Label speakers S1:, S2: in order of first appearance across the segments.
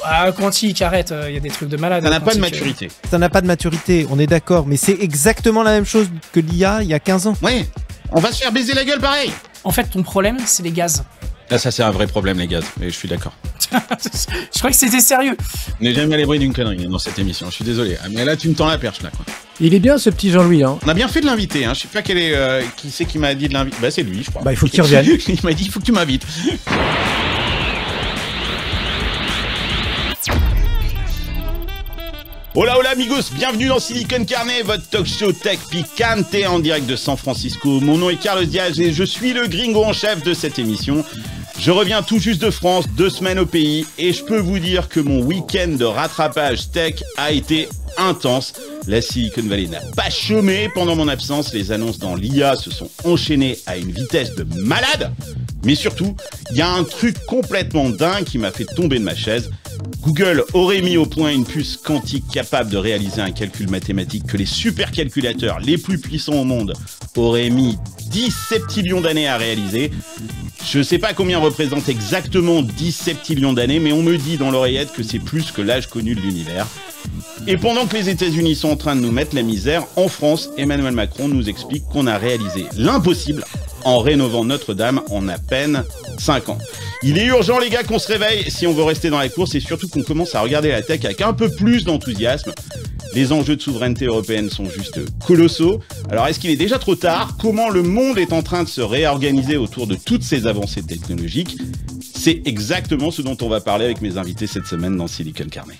S1: Ah, Quantique, arrête, il y a des trucs de malade.
S2: Ça n'a pas de
S1: Quantique,
S2: maturité.
S3: Ça n'a pas de maturité, on est d'accord, mais c'est exactement la même chose que l'IA il y a 15 ans.
S2: Ouais, on va se faire baiser la gueule pareil.
S1: En fait, ton problème, c'est les gaz.
S2: Là, ça c'est un vrai problème, les gars, mais je suis d'accord.
S1: Je crois que c'était sérieux.
S2: On n'est jamais à l'abri d'une connerie dans cette émission, je suis désolé. Ah, mais là, tu me tends la perche, là, quoi.
S4: Il est bien ce petit Jean-Louis, hein.
S2: On a bien fait de l'inviter, hein. Je sais pas qui c'est qui m'a dit de l'inviter. Bah, c'est lui, je crois.
S4: Bah, il faut qu'il revienne.
S2: Il m'a dit, il faut que tu m'invites. Hola hola amigos, bienvenue dans Silicon Carnet, votre talk show tech picante en direct de San Francisco. Mon nom est Carlos Diaz et je suis le gringo en chef de cette émission. Je reviens tout juste de France, 2 semaines au pays, et je peux vous dire que mon week-end de rattrapage tech a été intense. La Silicon Valley n'a pas chômé pendant mon absence, les annonces dans l'IA se sont enchaînées à une vitesse de malade. Mais surtout, il y a un truc complètement dingue qui m'a fait tomber de ma chaise. Google aurait mis au point une puce quantique capable de réaliser un calcul mathématique que les supercalculateurs les plus puissants au monde auraient mis 10 septillions d'années à réaliser. Je sais pas combien représente exactement 10 septillions d'années, mais on me dit dans l'oreillette que c'est plus que l'âge connu de l'univers. Et pendant que les États-Unis sont en train de nous mettre la misère, en France, Emmanuel Macron nous explique qu'on a réalisé l'impossible en rénovant Notre-Dame en à peine 5 ans. Il est urgent, les gars, qu'on se réveille si on veut rester dans la course et surtout qu'on commence à regarder la tech avec un peu plus d'enthousiasme. Les enjeux de souveraineté européenne sont juste colossaux. Alors, est-ce qu'il est déjà trop tard? Comment le monde est en train de se réorganiser autour de toutes ces avancées technologiques? C'est exactement ce dont on va parler avec mes invités cette semaine dans Silicon Carnet.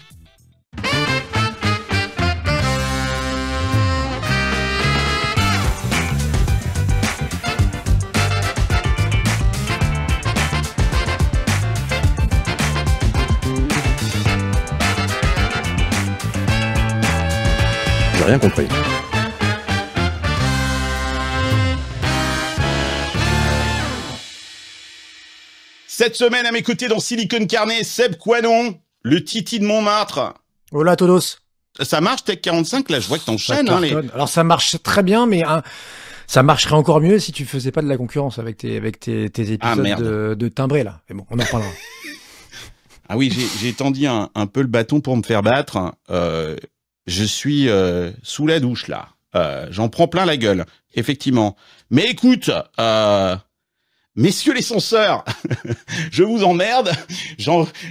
S5: J'ai rien compris.
S2: Cette semaine, à mes côtés dans Silicon Carnet, Seb Quanon, le Titi de Montmartre.
S4: Hola todos.
S2: Ça marche, Tech 45? Là, je vois que t'enchaînes. Hein,
S4: Alors ça marche très bien, mais ça marcherait encore mieux si tu faisais pas de la concurrence avec tes épisodes de timbré, là. Mais bon, on en parlera.
S2: Ah oui, j'ai tendu un peu le bâton pour me faire battre. Je suis sous la douche, là. J'en prends plein la gueule, effectivement. Mais écoute, messieurs les censeurs, je vous emmerde.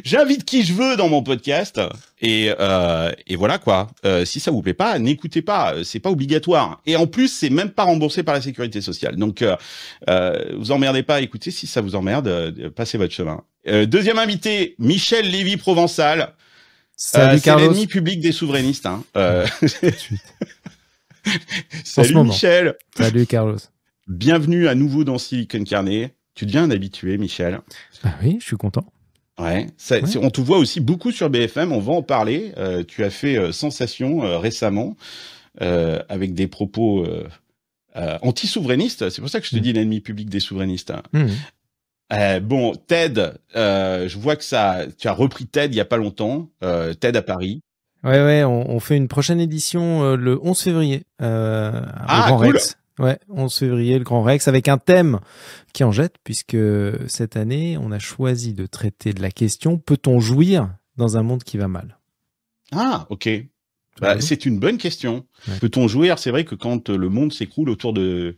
S2: J'invite qui je veux dans mon podcast. Et voilà, quoi. Si ça vous plaît pas, n'écoutez pas. C'est pas obligatoire. Et en plus, c'est même pas remboursé par la sécurité sociale. Donc, vous emmerdez pas à écouter. Si ça vous emmerde, passez votre chemin. Deuxième invité, Michel Lévy-Provençal.
S3: Salut
S2: c'est
S3: Carlos.
S2: l'ennemi public des souverainistes. Hein. Salut Michel.
S3: Salut Carlos.
S2: Bienvenue à nouveau dans Silicon Carnet. Tu deviens un habitué, Michel.
S3: Bah oui, je suis content.
S2: Ouais.
S3: Ouais.
S2: On te voit aussi beaucoup sur BFM. On va en parler. Tu as fait sensation récemment avec des propos anti-souverainistes. C'est pour ça que je te dis l'ennemi public des souverainistes. Hein. Bon, TED, je vois que tu as repris TED il y a pas longtemps, TED à Paris.
S3: Ouais, on fait une prochaine édition le 11 février au Grand
S2: cool.
S3: Rex. Ouais, 11 février, le Grand Rex, avec un thème qui en jette, puisque cette année, on a choisi de traiter de la question: peut-on jouir dans un monde qui va mal?
S2: Ah, ok. Bah, c'est une bonne question. Ouais. Peut-on jouir? C'est vrai que quand le monde s'écroule autour de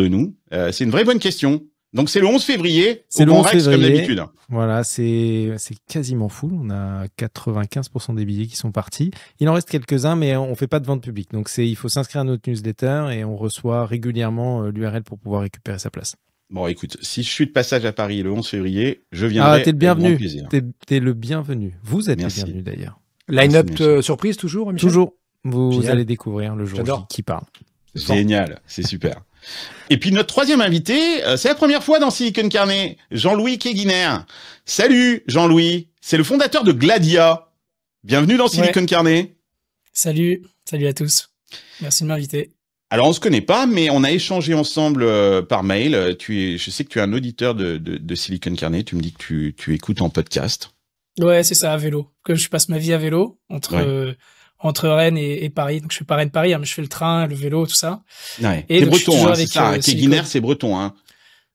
S2: nous, c'est une vraie bonne question. Donc c'est le 11 février,
S3: c'est
S2: au
S3: le
S2: Grand
S3: 11
S2: Rex
S3: février.
S2: comme d'habitude.
S3: Voilà, c'est quasiment full. On a 95% des billets qui sont partis. Il en reste quelques-uns, mais on fait pas de vente publique. Donc il faut s'inscrire à notre newsletter et on reçoit régulièrement l'URL pour pouvoir récupérer sa place.
S2: Bon, écoute, si je suis de passage à Paris le 11 février, je viendrai.
S3: Ah, t'es le bienvenu.
S2: Avec grand plaisir.
S3: T'es le bienvenu. Vous êtes
S2: Merci.
S3: le bienvenu d'ailleurs.
S4: Line-up surprise toujours, Michel?
S3: Toujours. Vous
S4: Génial.
S3: allez découvrir le jour
S4: J'adore.
S3: qui parle.
S2: Génial, c'est super. Et puis notre troisième invité, c'est la première fois dans Silicon Carnet, Jean-Louis Keguiner. Salut Jean-Louis, c'est le fondateur de Gladia. Bienvenue dans Silicon Carnet.
S1: Salut à tous. Merci de m'inviter.
S2: Alors on se connaît pas, mais on a échangé ensemble par mail. Je sais que tu es un auditeur de Silicon Carnet. Tu me dis que tu écoutes en podcast.
S1: Ouais, c'est ça, à vélo. Que je passe ma vie à vélo entre Rennes et Paris. Donc je fais pas Rennes-Paris, hein, mais je fais le train, le vélo, tout ça.
S2: Ouais.
S1: Et
S2: c'est
S1: donc,
S2: breton, hein, c'est
S1: avec,
S2: ça. Keguiner, c'est breton, hein.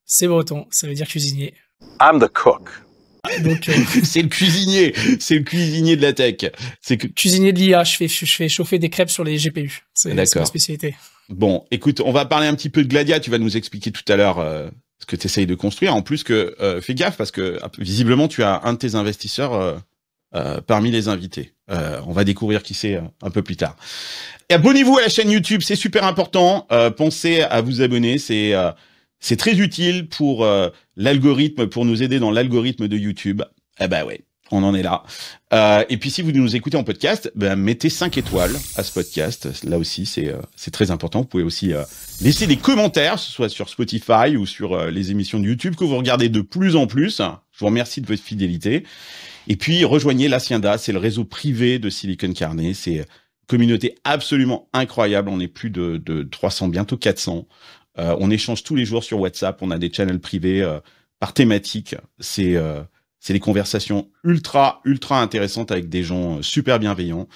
S1: C'est breton, ça veut dire cuisinier.
S5: I'm the cook.
S1: Donc,
S2: c'est le cuisinier de la tech.
S1: Cuisinier de l'IA, je fais chauffer des crêpes sur les GPU. C'est ma spécialité.
S2: Bon, écoute, on va parler un petit peu de Gladia. Tu vas nous expliquer tout à l'heure ce que tu essayes de construire. En plus que, fais gaffe parce que visiblement, tu as un de tes investisseurs parmi les invités. On va découvrir qui c'est un peu plus tard. Et abonnez-vous à la chaîne YouTube, c'est super important. Pensez à vous abonner, c'est très utile pour l'algorithme, pour nous aider dans l'algorithme de YouTube. Eh ben ouais, on en est là. Et puis si vous nous écoutez en podcast, mettez 5 étoiles à ce podcast. Là aussi, c'est très important. Vous pouvez aussi laisser des commentaires, que ce soit sur Spotify ou sur les émissions de YouTube que vous regardez de plus en plus. Je vous remercie de votre fidélité. Et puis rejoignez l'Hacienda, c'est le réseau privé de Silicon Carnet. C'est communauté absolument incroyable. On est plus de 300, bientôt 400. On échange tous les jours sur WhatsApp. On a des channels privés par thématique. C'est des conversations ultra intéressantes avec des gens super bienveillants.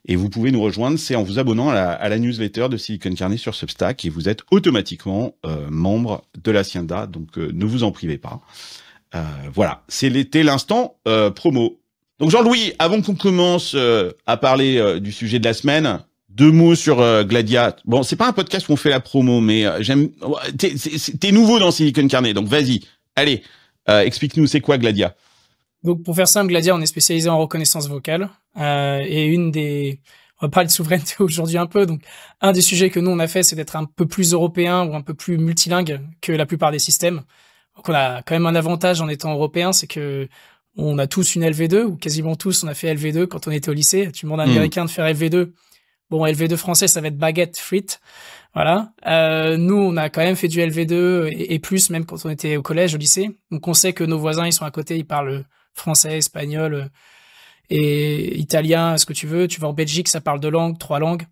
S2: Et vous pouvez nous rejoindre, c'est en vous abonnant à la newsletter de Silicon Carnet sur Substack et vous êtes automatiquement membre de l'Hacienda. Donc ne vous en privez pas. Voilà, c'était l'instant promo. Donc Jean-Louis, avant qu'on commence à parler du sujet de la semaine, 2 mots sur Gladia. Bon, c'est pas un podcast où on fait la promo, mais t'es nouveau dans Silicon Carnet, donc vas-y, allez, explique-nous c'est quoi Gladia.
S1: Donc pour faire simple, Gladia, on est spécialisé en reconnaissance vocale et on va parler de souveraineté aujourd'hui un peu. Donc un des sujets que nous on a fait, c'est d'être un peu plus européen ou un peu plus multilingue que la plupart des systèmes. Donc on a quand même un avantage en étant européen, c'est que on a tous une LV2 ou quasiment tous on a fait LV2 quand on était au lycée. Tu demandes à un Américain de faire LV2. Bon, LV2 français, ça va être baguette frite. Voilà. Nous, on a quand même fait du LV2 et plus, même quand on était au collège, au lycée. Donc, on sait que nos voisins, ils sont à côté, ils parlent français, espagnol et italien, ce que tu veux. Tu vas en Belgique, ça parle 2 langues, 3 langues.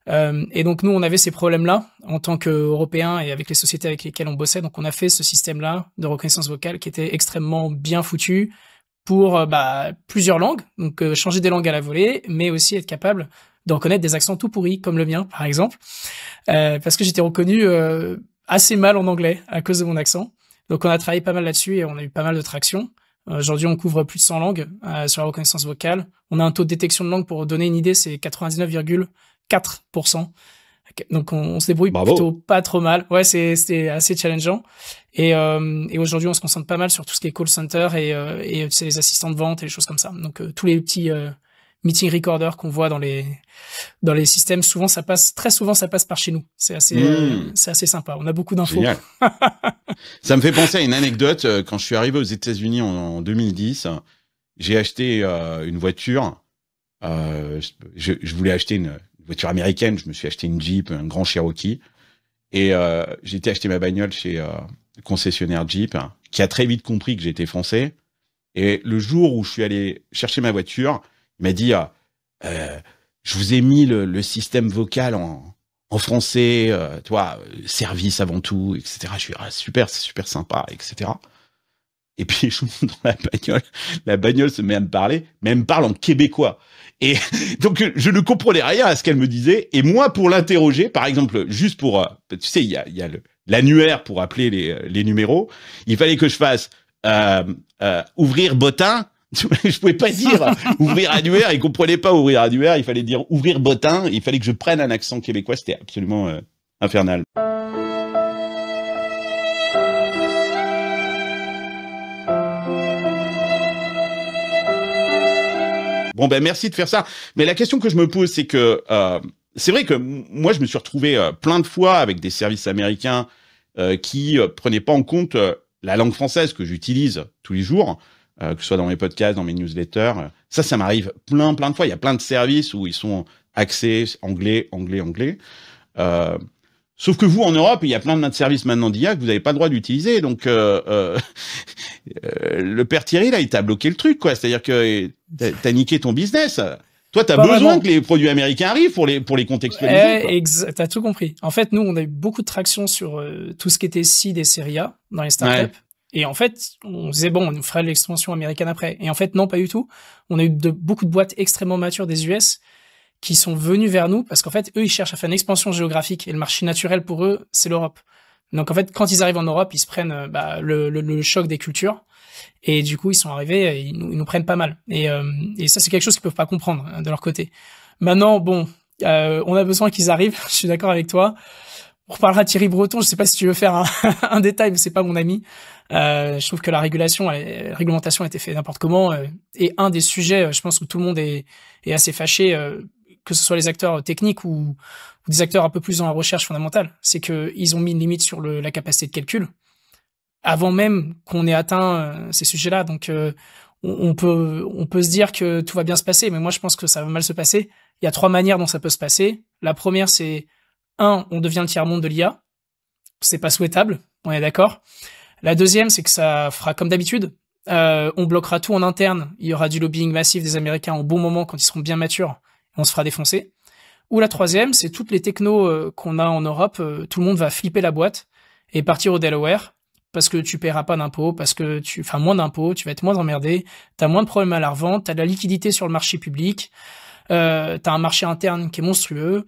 S1: Et donc, nous, on avait ces problèmes-là en tant qu'Européens et avec les sociétés avec lesquelles on bossait. Donc, on a fait ce système-là de reconnaissance vocale qui était extrêmement bien foutu pour plusieurs langues. Donc, changer des langues à la volée, mais aussi être capable de reconnaître des accents tout pourris, comme le mien, par exemple, parce que j'étais reconnu assez mal en anglais à cause de mon accent. Donc, on a travaillé pas mal là-dessus et on a eu pas mal de traction. Aujourd'hui, on couvre plus de 100 langues sur la reconnaissance vocale. On a un taux de détection de langue, pour donner une idée, c'est 99,4%. Donc, on se débrouille plutôt pas trop mal. Ouais, c'était assez challengeant. Et aujourd'hui, on se concentre pas mal sur tout ce qui est call center et tu sais, les assistants de vente et les choses comme ça. Donc, tous les petits meeting recorder qu'on voit dans les systèmes, très souvent ça passe par chez nous. C'est assez sympa. On a beaucoup d'infos.
S2: Génial. Ça me fait penser à une anecdote. Quand je suis arrivé aux États-Unis en 2010, j'ai acheté une voiture. Je voulais acheter une voiture américaine. Je me suis acheté une Jeep, un grand Cherokee. Et j'ai été acheter ma bagnole chez le concessionnaire Jeep, qui a très vite compris que j'étais français. Et le jour où je suis allé chercher ma voiture, il m'a dit je vous ai mis le système vocal en français, tu vois, service avant tout, etc. Je suis super, c'est super sympa, etc. Et puis je monte dans la bagnole se met à me parler, mais elle me parle en québécois. Et donc je ne comprenais rien à ce qu'elle me disait. Et moi, pour l'interroger, par exemple, juste pour, tu sais, il y a l'annuaire pour appeler les numéros. Il fallait que je fasse ouvrir bottin. Je pouvais pas dire ouvrir annuaire, il comprenait pas ouvrir annuaire, il fallait dire ouvrir bottin, il fallait que je prenne un accent québécois, c'était absolument infernal. Bon ben merci de faire ça, mais la question que je me pose c'est que c'est vrai que moi je me suis retrouvé plein de fois avec des services américains qui prenaient pas en compte la langue française que j'utilise tous les jours. Que ce soit dans mes podcasts, dans mes newsletters. Ça m'arrive plein de fois. Il y a plein de services où ils sont axés anglais. Sauf que vous, en Europe, il y a plein de services maintenant d'IA que vous n'avez pas le droit d'utiliser. Donc, le père Thierry, là, il t'a bloqué le truc, quoi. C'est-à-dire que t'as niqué ton business. Toi, t'as besoin que les produits américains arrivent pour les contextualiser.
S1: T'as tout compris. En fait, nous, on a eu beaucoup de traction sur tout ce qui était seed et série A dans les startups. Ouais. Et en fait, on disait, bon, on nous ferait l'extension américaine après. Et en fait, non, pas du tout. On a eu beaucoup de boîtes extrêmement matures des US qui sont venues vers nous parce qu'en fait, eux, ils cherchent à faire une expansion géographique et le marché naturel pour eux, c'est l'Europe. Donc en fait, quand ils arrivent en Europe, ils se prennent le choc des cultures. Et du coup, ils sont arrivés, ils nous prennent pas mal. Et ça, c'est quelque chose qu'ils peuvent pas comprendre de leur côté. Maintenant, bon, on a besoin qu'ils arrivent. Je suis d'accord avec toi. On reparlera de Thierry Breton. Je sais pas si tu veux faire un détail, mais c'est pas mon ami. Je trouve que la réglementation a été faite n'importe comment. Et un des sujets, je pense, où tout le monde est assez fâché, que ce soit les acteurs techniques ou des acteurs un peu plus dans la recherche fondamentale, c'est que ils ont mis une limite sur la capacité de calcul avant même qu'on ait atteint ces sujets-là. Donc, on peut se dire que tout va bien se passer, mais moi, je pense que ça va mal se passer. Il y a 3 manières dont ça peut se passer. La première, c'est on devient le tiers-monde de l'IA. C'est pas souhaitable, on est d'accord. La deuxième, c'est que ça fera comme d'habitude. On bloquera tout en interne. Il y aura du lobbying massif des Américains au bon moment quand ils seront bien matures. Et on se fera défoncer. Ou la troisième, c'est toutes les technos qu'on a en Europe. Tout le monde va flipper la boîte et partir au Delaware parce que tu paieras pas d'impôts, parce que moins d'impôts, tu vas être moins emmerdé, t'as moins de problèmes à la revente, t'as de la liquidité sur le marché public, t'as un marché interne qui est monstrueux.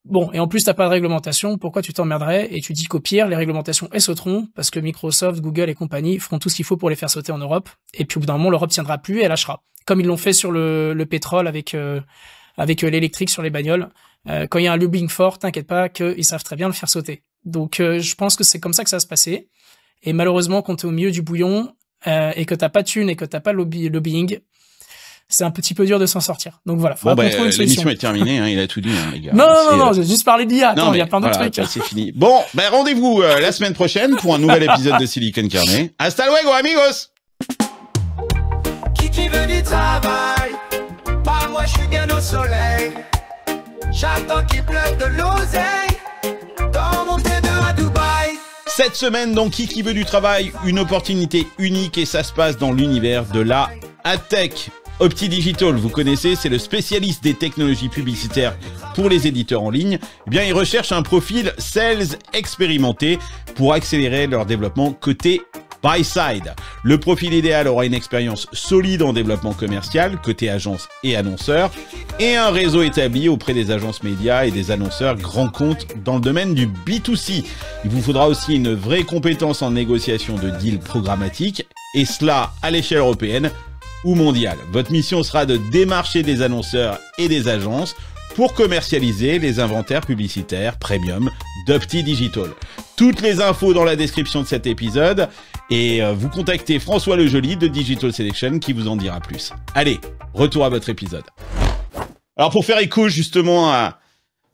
S1: Bon, et en plus, t'as pas de réglementation, pourquoi tu t'emmerderais? Et tu dis qu'au pire, les réglementations, elles sauteront, parce que Microsoft, Google et compagnie feront tout ce qu'il faut pour les faire sauter en Europe. Et puis, au bout d'un moment, l'Europe tiendra plus et elle lâchera. Comme ils l'ont fait sur le pétrole avec l'électrique sur les bagnoles. Quand il y a un lobbying fort, t'inquiète pas qu'ils savent très bien le faire sauter. Donc, je pense que c'est comme ça que ça va se passer. Et malheureusement, quand t'es au milieu du bouillon, et que t'as pas de thunes et que t'as pas de lobbying, c'est un petit peu dur de s'en sortir. Donc voilà, faut trouver une solution.
S2: L'émission est terminée, il a tout dit, les gars.
S1: Non, j'ai juste parlé d'IA. Attends, il y a plein d'autres trucs.
S2: C'est fini. Bon, rendez-vous la semaine prochaine pour un nouvel épisode de Silicon Carnet. Hasta luego, amigos!
S5: Qui veut du travail? Pas moi, je suis bien au soleil. J'attends qu'il pleuve de l'oseille dans mon T2 à Dubaï.
S2: Cette semaine, donc, qui veut du travail? Une opportunité unique et ça se passe dans l'univers de la AdTech. Opti Digital, vous connaissez, c'est le spécialiste des technologies publicitaires pour les éditeurs en ligne. Eh bien, ils recherchent un profil sales expérimenté pour accélérer leur développement côté buy side. Le profil idéal aura une expérience solide en développement commercial, côté agence et annonceurs, et un réseau établi auprès des agences médias et des annonceurs grands comptes dans le domaine du B2C. Il vous faudra aussi une vraie compétence en négociation de deals programmatiques, et cela à l'échelle européenne ou mondiale. Votre mission sera de démarcher des annonceurs et des agences pour commercialiser les inventaires publicitaires premium d'Opti Digital. Toutes les infos dans la description de cet épisode et vous contactez François Lejoli de Digital Selection qui vous en dira plus. Allez, retour à votre épisode. Alors pour faire écho justement à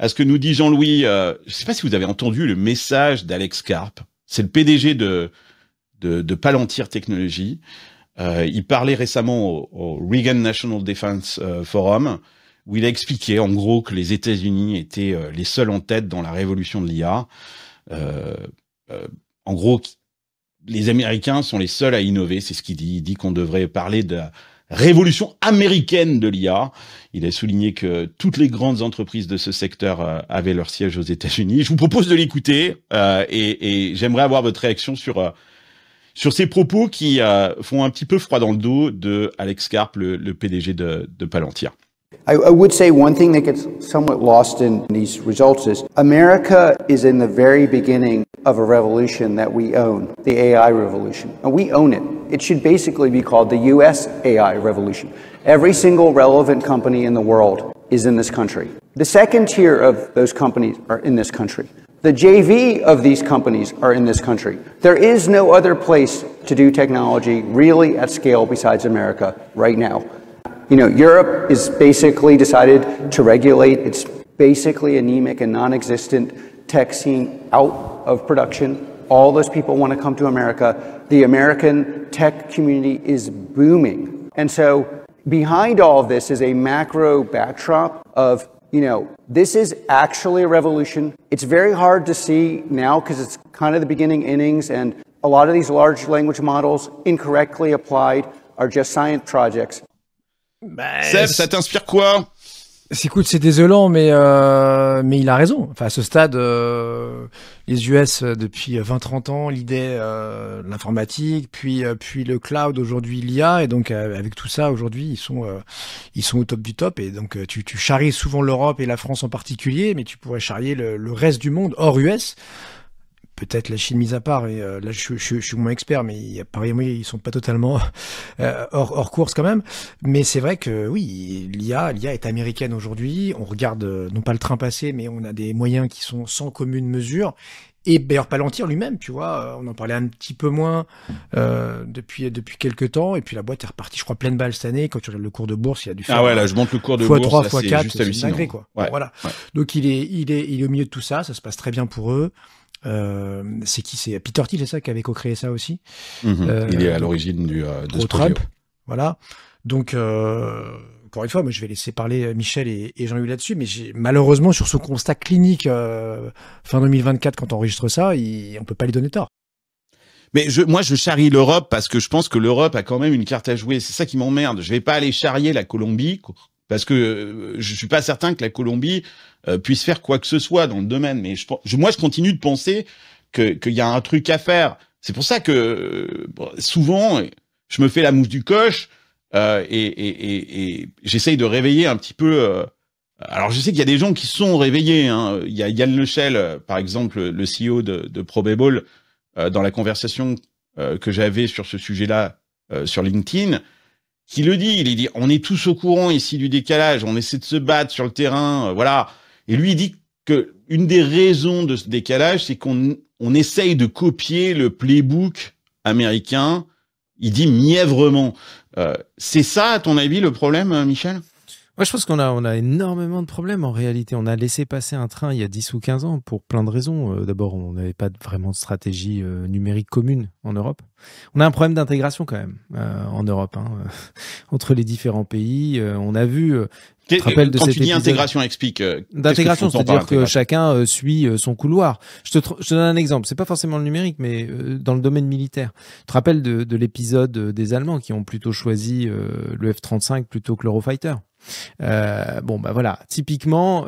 S2: ce que nous dit Jean-Louis, je ne sais pas si vous avez entendu le message d'Alex Karp. C'est le PDG de Palantir Technologies. Il parlait récemment au Reagan National Defense Forum, où il a expliqué en gros que les États-Unis étaient les seuls en tête dans la révolution de l'IA. En gros, les Américains sont les seuls à innover, c'est ce qu'il dit. Il dit qu'on devrait parler de la révolution américaine de l'IA. Il a souligné que toutes les grandes entreprises de ce secteur avaient leur siège aux États-Unis. Je vous propose de l'écouter et j'aimerais avoir votre réaction sur ces propos qui font un petit peu froid dans le dos de Alex Karp, le PDG de Palantir.
S6: I would say one thing that gets somewhat lost in these results is America is in the very beginning of a revolution that we own, the AI revolution. And we own it. It should basically be called the US AI revolution. Every single relevant company in the world is in this country. The second tier of those companies are in this country. The JV of these companies are in this country. There is no other place to do technology really at scale besides America right now. You know, Europe is basically decided to regulate its basically anemic and non-existent tech scene out of production. All those people want to come to America. The American tech community is booming. And so behind all of this is a macro backdrop of, you know, this is actually a revolution. It's very hard to see now because it's kind of the beginning innings and a lot of these large language models incorrectly applied are just science projects.
S2: Seb, ça t'inspire quoi?
S4: Écoute, c'est désolant, mais il a raison. Enfin, à ce stade, les US depuis 20-30 ans lidaient l'informatique, puis le cloud, aujourd'hui l'IA, et donc avec tout ça, aujourd'hui, ils sont au top du top. Et donc, tu charries souvent l'Europe et la France en particulier, mais tu pourrais charrier le reste du monde hors US. peut-être la Chine mise à part, et là je suis moins expert, mais apparemment ils sont pas totalement hors course quand même. Mais c'est vrai que oui, l'IA est américaine aujourd'hui. On regarde non pas le train passé, mais on a des moyens qui sont sans commune mesure. Et d'ailleurs Palantir lui-même, tu vois, on en parlait un petit peu moins depuis quelques temps. Et puis la boîte est repartie, je crois, pleine balle cette année. Quand tu regardes le cours de bourse, il a dû faire
S2: là je monte le cours de bourse,
S4: x3,
S2: là,
S4: x4,
S2: c'est juste hallucinant.
S4: dinguerie, quoi.
S2: Ouais,
S4: Voilà.
S2: ouais.
S4: Donc il est au milieu de tout ça, ça se passe très bien pour eux. C'est qui? C'est Peter Thiel, c'est ça, qui avait co-créé ça aussi.
S2: Il est à l'origine de ce projet.
S4: Trump, voilà. Donc encore une fois, moi je vais laisser parler Michel et Jean-Louis là-dessus, mais malheureusement sur ce constat clinique fin 2024, quand on enregistre ça, on peut pas lui donner tort.
S2: Mais moi, je charrie l'Europe parce que je pense que l'Europe a quand même une carte à jouer. C'est ça qui m'emmerde. Je vais pas aller charrier la Colombie parce que je suis pas certain que la Colombie puisse faire quoi que ce soit dans le domaine. Mais moi, je continue de penser qu'il y a un truc à faire. C'est pour ça que souvent, je me fais la mouche du coche et j'essaye de réveiller un petit peu. Alors, je sais qu'il y a des gens qui sont réveillés. Hein. Il y a Yann Lechel, par exemple, le CEO de Probable, dans la conversation que j'avais sur ce sujet-là sur LinkedIn, qui le dit. Il dit, on est tous au courant ici du décalage, on essaie de se battre sur le terrain, voilà. Et lui, il dit que une des raisons de ce décalage, c'est qu'on essaye de copier le playbook américain. Il dit mièvrement. C'est ça, à ton avis, le problème, Michel ?
S3: Moi, je pense qu'on a énormément de problèmes en réalité. On a laissé passer un train il y a 10 ou 15 ans pour plein de raisons. D'abord, on n'avait pas vraiment de stratégie numérique commune en Europe. On a un problème d'intégration quand même en Europe, entre les différents pays. On a vu...
S2: Quand tu dis intégration, explique.
S3: D'intégration, c'est-à-dire que chacun suit son couloir. Je te donne un exemple. C'est pas forcément le numérique, mais dans le domaine militaire. Tu te rappelles de l'épisode des Allemands qui ont plutôt choisi le F-35 plutôt que l'Eurofighter. Voilà, typiquement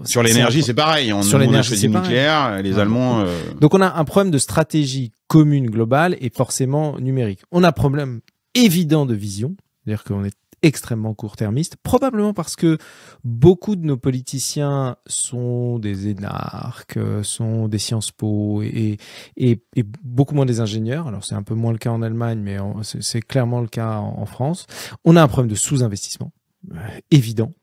S2: sur l'énergie c'est pareil, on a choisi le nucléaire, les Allemands
S3: donc on a un problème de stratégie commune globale et forcément numérique. On a un problème évident de vision, c'est-à-dire qu'on est extrêmement court-termiste, probablement parce que beaucoup de nos politiciens sont des énarques, sont des Sciences Po et beaucoup moins des ingénieurs. Alors c'est un peu moins le cas en Allemagne, mais c'est clairement le cas en France. On a un problème de sous-investissement évident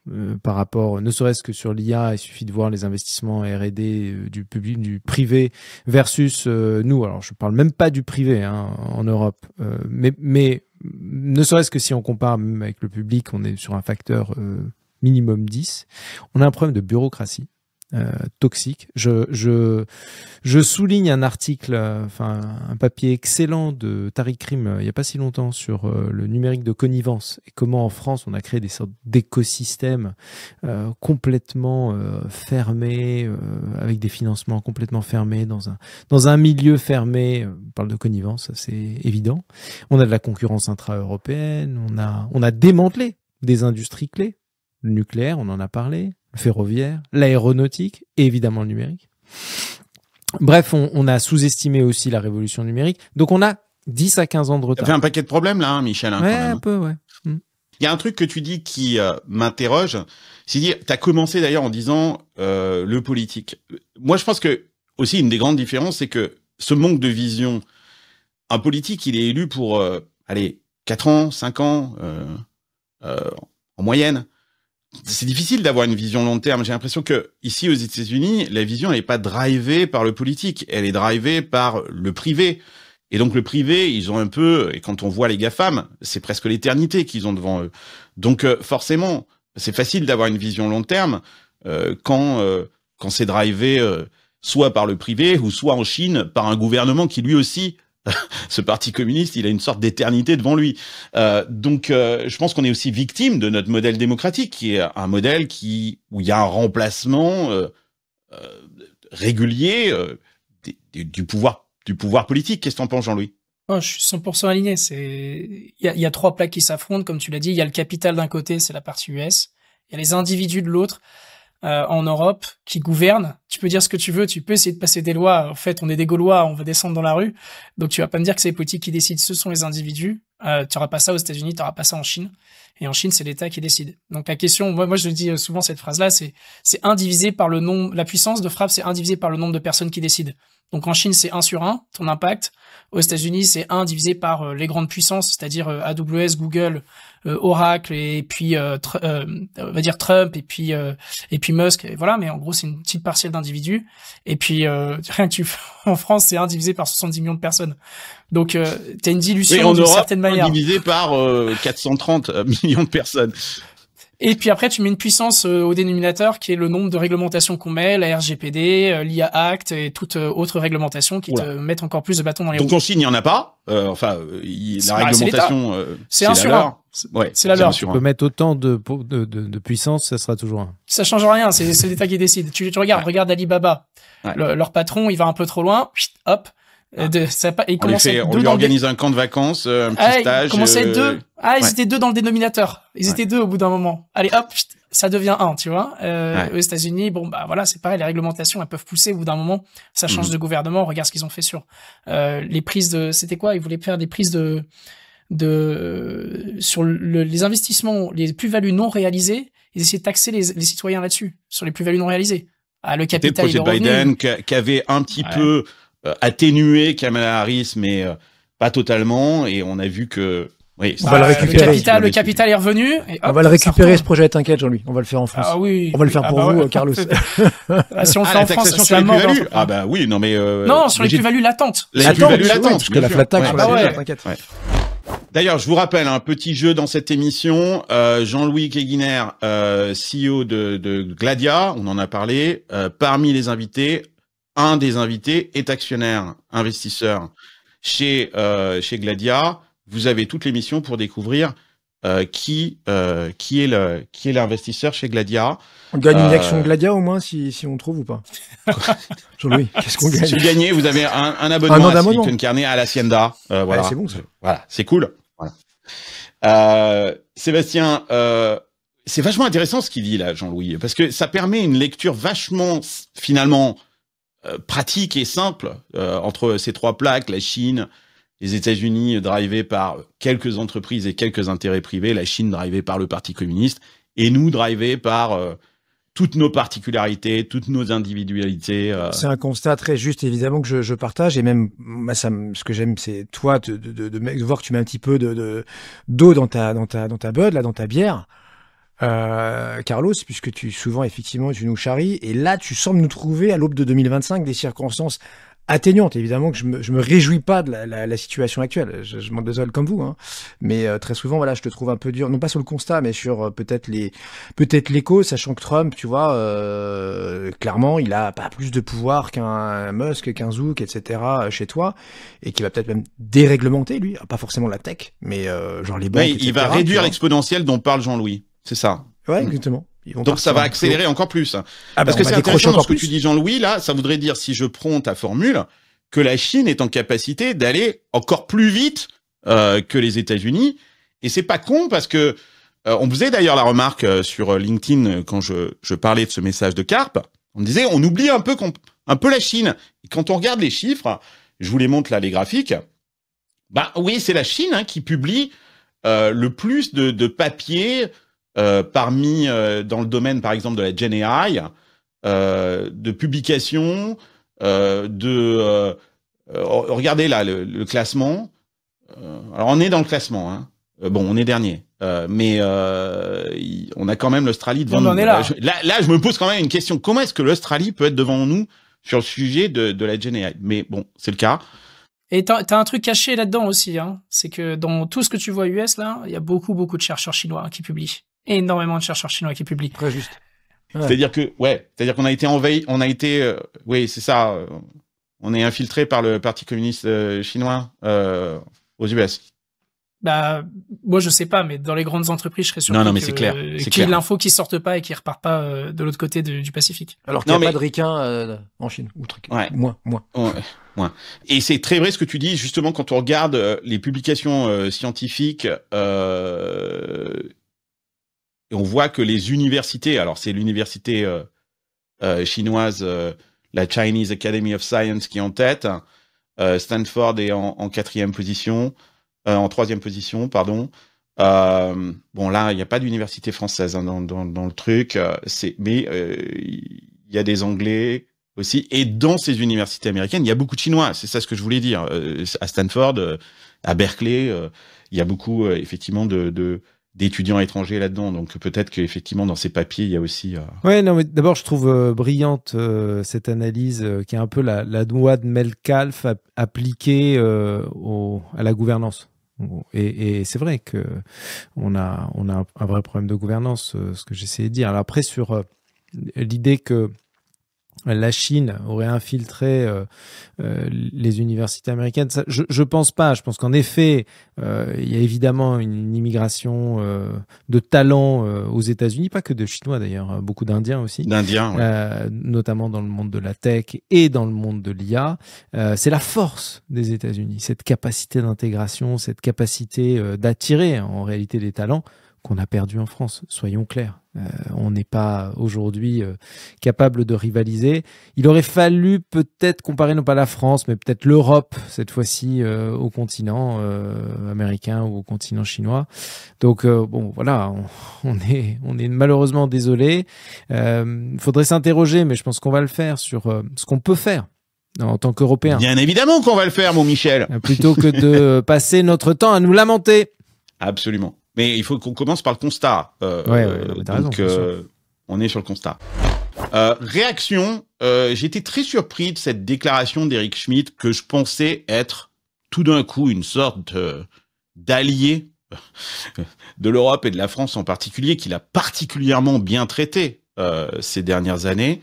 S3: par rapport, ne serait-ce que sur l'IA, il suffit de voir les investissements R&D du public, du privé versus nous. Alors je parle même pas du privé en Europe, mais ne serait-ce que si on compare même avec le public, on est sur un facteur minimum 10. On a un problème de bureaucratie toxique. Je souligne un article, un papier excellent de Tariq Krim il n'y a pas si longtemps sur le numérique de connivence et comment en France on a créé des sortes d'écosystèmes complètement fermés, avec des financements complètement fermés dans un milieu fermé. On parle de connivence, c'est évident. On a de la concurrence intra-européenne, on a démantelé des industries clés. Le nucléaire, on en a parlé, le ferroviaire, l'aéronautique et évidemment le numérique. Bref, on a sous-estimé aussi la révolution numérique. Donc on a 10 à 15 ans de retard.
S2: Ça fait un paquet de problèmes là, Michel.
S3: Ouais, un peu, ouais.
S2: Il y a un truc que tu dis qui m'interroge. C'est dire, tu as commencé d'ailleurs en disant le politique. Moi, je pense que aussi une des grandes différences, c'est que ce manque de vision, un politique, il est élu pour 4 ans, 5 ans en moyenne. C'est difficile d'avoir une vision long terme. J'ai l'impression que ici aux États-Unis, la vision elle n'est pas drivée par le politique, elle est drivée par le privé. Et donc le privé, ils ont un peu, et quand on voit les GAFAM, c'est presque l'éternité qu'ils ont devant eux. Donc forcément, c'est facile d'avoir une vision long terme quand c'est drivé soit par le privé ou soit en Chine par un gouvernement qui lui aussi ce parti communiste, il a une sorte d'éternité devant lui. Donc, je pense qu'on est aussi victime de notre modèle démocratique, qui est un modèle où il y a un remplacement régulier du pouvoir politique. Qu'est-ce que t'en penses, Jean-Louis ?
S1: Je suis 100% aligné. Il y a 3 plaques qui s'affrontent, comme tu l'as dit. Il y a le capital d'un côté, c'est la partie US. Il y a les individus de l'autre. En Europe, qui gouvernent. Tu peux dire ce que tu veux, tu peux essayer de passer des lois. En fait, on est des Gaulois, on va descendre dans la rue. Donc, tu vas pas me dire que c'est les politiques qui décident, ce sont les individus. Tu n'auras pas ça aux États-Unis, tu n'auras pas ça en Chine. Et en Chine, c'est l'État qui décide. Donc la question, moi je dis souvent cette phrase-là, c'est 1 divisé par le nombre, la puissance de frappe, c'est 1 divisé par le nombre de personnes qui décident. Donc en Chine, c'est 1 sur 1, ton impact. Aux États-Unis, c'est 1 divisé par les grandes puissances, c'est-à-dire AWS, Google, Oracle, et puis on va dire Trump, et puis Musk, et voilà. Mais en gros, c'est une petite parcelle d'individus. Et puis rien que en France, c'est 1 divisé par 70 millions de personnes. Donc t'as une dilution d'une certaine manière.
S2: Divisé par 430 millions de personnes.
S1: Et puis après, tu mets une puissance au dénominateur qui est le nombre de réglementations qu'on met, la RGPD, l'IA Act et toute autre réglementation qui te mettent encore plus de bâtons dans les roues.
S2: Donc en Chine, il n'y en a pas. La réglementation,
S1: c'est 1 sur 1.
S2: Ouais,
S1: c'est la leur.
S3: Tu peux mettre autant de puissance, ça sera toujours 1.
S1: Ça change rien, c'est l'État qui décide. Tu regarde Alibaba. Ouais. Leur patron, il va un peu trop loin, hop. Il
S2: on lui organise un camp de vacances, un petit stage.
S1: Ils commençaient à être 2. Ils étaient 2 dans le dénominateur. Ils étaient 2 au bout d'un moment. Allez, hop, ça devient 1, tu vois. Aux États-Unis, bon, bah voilà, c'est pareil, les réglementations, elles peuvent pousser au bout d'un moment. Ça change de gouvernement. Regarde ce qu'ils ont fait sur les prises de, c'était quoi? Ils voulaient faire des prises sur les investissements, les plus-values non réalisées. Ils essayaient de taxer les citoyens là-dessus, sur les plus-values non réalisées. Le capital,
S2: c'était le projet de Biden qui avait un petit peu atténué Kamala Harris, mais pas totalement. Et on a vu que
S4: on va le récupérer.
S1: Le capital est revenu. Et
S4: on va le récupérer, ce projet, t'inquiète, Jean-Louis. On va le faire en France.
S1: Ah oui.
S4: On va le faire pour vous, Carlos.
S1: Si on le fait en France,
S2: c'est la mort. Ah bah oui, non mais
S1: non, sur les plus-values latentes.
S2: Les plus-values latentes,
S4: parce que la flat tax,
S2: t'inquiète. D'ailleurs, je vous rappelle un petit jeu dans cette émission. Jean-Louis Keguiner, CEO de Gladia, on en a parlé. Parmi les invités, un des invités est actionnaire, investisseur chez Gladia. Vous avez toute l'émission pour découvrir qui est l'investisseur chez Gladia.
S4: On gagne une action Gladia au moins si on trouve ou pas. Jean-Louis, qu'est-ce qu'on gagne?
S2: Si vous gagnez, vous avez un abonnement à Silicon Carnet à l'Hacienda. Voilà.
S4: C'est bon ça.
S2: Voilà, c'est cool. Voilà. Sébastien, c'est vachement intéressant ce qu'il dit là, Jean-Louis, parce que ça permet une lecture vachement finalement pratique et simple entre ces 3 plaques, la Chine, les États-Unis drivés par quelques entreprises et quelques intérêts privés, la Chine drivée par le Parti communiste, et nous drivés par toutes nos particularités, toutes nos individualités.
S4: C'est un constat très juste, évidemment, que je partage, et même moi, ce que j'aime, c'est toi de voir que tu mets un petit peu d'eau dans ta Bud, là, dans ta bière. Carlos, puisque souvent effectivement tu nous charries, et là tu sembles nous trouver à l'aube de 2025 des circonstances atténuante. Évidemment que je me réjouis pas de la situation actuelle. Je m'en désole comme vous, hein. Mais très souvent, voilà, je te trouve un peu dur, non pas sur le constat, mais sur peut-être l'écho, sachant que Trump, tu vois, clairement, il a pas plus de pouvoir qu'un Musk, qu'un Zouk, etc. chez toi, et qui va peut-être même déréglementer, lui, pas forcément la tech, mais genre les banques, etc.,
S2: il va réduire l'exponentiel dont parle Jean-Louis. C'est ça.
S4: Ouais, exactement.
S2: Donc ça va accélérer encore plus. Parce que c'est intéressant dans ce que tu dis, Jean-Louis, là, ça voudrait dire, si je prends ta formule, que la Chine est en capacité d'aller encore plus vite que les États-Unis. Et c'est pas con parce que on faisait d'ailleurs la remarque sur LinkedIn quand je parlais de ce message de Carp. On disait, on oublie un peu la Chine. Et quand on regarde les chiffres, je vous les montre là, les graphiques. Bah oui, c'est la Chine qui publie le plus de papiers parmi dans le domaine par exemple de la Gen AI, de publications, regardez là le classement. Alors on est dans le classement, hein. Bon, on est dernier, mais on a quand même l'Australie devant nous.
S1: On est là.
S2: Là, je me pose quand même une question. Comment est-ce que l'Australie peut être devant nous sur le sujet de la Gen AI? Mais bon, c'est le cas.
S1: Et t'as un truc caché là-dedans aussi, hein. C'est que dans tout ce que tu vois US là, il y a beaucoup de chercheurs chinois qui publient. Énormément de chercheurs chinois qui publient.
S4: Très juste.
S2: Ouais. C'est-à-dire qu'on a été envahi, oui, c'est ça, on est infiltré par le Parti communiste chinois aux US.
S1: Bah, moi je sais pas, mais dans les grandes entreprises, je serais sûr
S2: mais c'est clair.
S1: Qu'il y ait l'info qui sorte pas et qui repart pas de l'autre côté du Pacifique.
S4: Alors qu'il n'y a pas de ricains en Chine. Moins.
S2: Ouais. Et c'est très vrai ce que tu dis, justement, quand on regarde les publications scientifiques, et on voit que les universités, alors c'est l'université chinoise, la Chinese Academy of Science qui est en tête, Stanford est en 4e position, en 3e position, pardon. Bon, là, il n'y a pas d'université française hein, dans le truc, mais il y a des Anglais aussi. Et dans ces universités américaines, il y a beaucoup de Chinois. C'est ça ce que je voulais dire. À Stanford, à Berkeley, il y a beaucoup, effectivement, d'étudiants étrangers là-dedans. Donc peut-être qu'effectivement, dans ces papiers, il y a aussi...
S3: Ouais, non, mais d'abord, je trouve brillante cette analyse qui est un peu la loi de Metcalfe appliquée à la gouvernance. Et c'est vrai que on a un vrai problème de gouvernance, ce que j'essayais de dire. Alors après, sur l'idée que la Chine aurait infiltré les universités américaines, ça, je pense pas. Je pense qu'en effet, il y a évidemment une immigration de talents aux États-Unis, pas que de Chinois d'ailleurs, beaucoup d'Indiens aussi.
S2: D'Indiens, ouais.
S3: Notamment dans le monde de la tech et dans le monde de l'IA. C'est la force des États-Unis, cette capacité d'intégration, cette capacité d'attirer en réalité des talents qu'on a perdu en France, soyons clairs. On n'est pas aujourd'hui capable de rivaliser. Il aurait fallu peut-être comparer non pas la France, mais peut-être l'Europe, cette fois-ci, au continent américain ou au continent chinois. Donc, bon, voilà, on est malheureusement désolé. Il faudrait s'interroger, mais je pense qu'on va le faire, sur ce qu'on peut faire en tant qu'Européens.
S2: Bien évidemment qu'on va le faire, mon Michel.
S3: Plutôt que de passer notre temps à nous lamenter.
S2: Absolument. Mais il faut qu'on commence par le constat. Donc, on est sur le constat. Réaction. J'ai été très surpris de cette déclaration d'Eric Schmidt que je pensais être tout d'un coup une sorte d'allié de l'Europe et de la France en particulier, qu'il a particulièrement bien traité ces dernières années.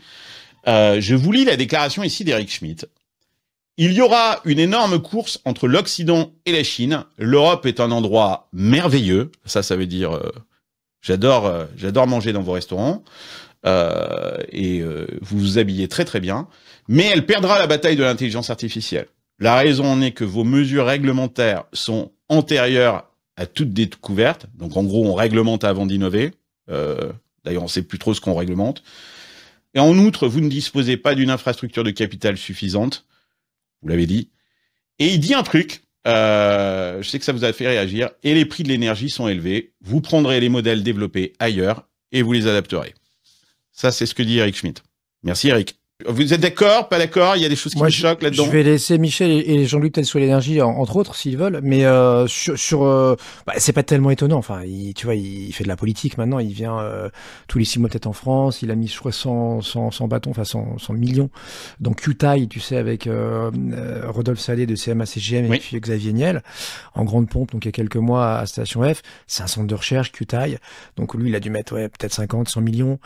S2: Je vous lis la déclaration ici d'Eric Schmidt. Il y aura une énorme course entre l'Occident et la Chine. L'Europe est un endroit merveilleux. Ça veut dire j'adore manger dans vos restaurants et vous vous habillez très très bien. Mais elle perdra la bataille de l'intelligence artificielle. La raison en est que vos mesures réglementaires sont antérieures à toute découverte. Donc en gros, on réglemente avant d'innover. D'ailleurs, on ne sait plus trop ce qu'on réglemente. Et en outre, vous ne disposez pas d'une infrastructure de capital suffisante. Vous l'avez dit. Et il dit un truc, je sais que ça vous a fait réagir, et les prix de l'énergie sont élevés, vous prendrez les modèles développés ailleurs et vous les adapterez. Ça, c'est ce que dit Eric Schmidt. Merci Eric. Vous êtes d'accord, pas d'accord? Il y a des choses qui me choquent là-dedans.
S4: Je vais laisser Michel et Jean-Luc peut-être sur l'énergie, entre autres, s'ils veulent. Mais c'est pas tellement étonnant. Enfin, tu vois, il fait de la politique maintenant. Il vient tous les 6 mois peut-être en France. Il a mis, je crois, 100 bâtons, enfin 100 millions dans QTAI, tu sais, avec Rodolphe Salé de CMA-CGM et puis Xavier Niel, en grande pompe, donc il y a quelques mois à Station F. C'est un centre de recherche, QTAI. Donc lui, il a dû mettre peut-être 50, 100 millions.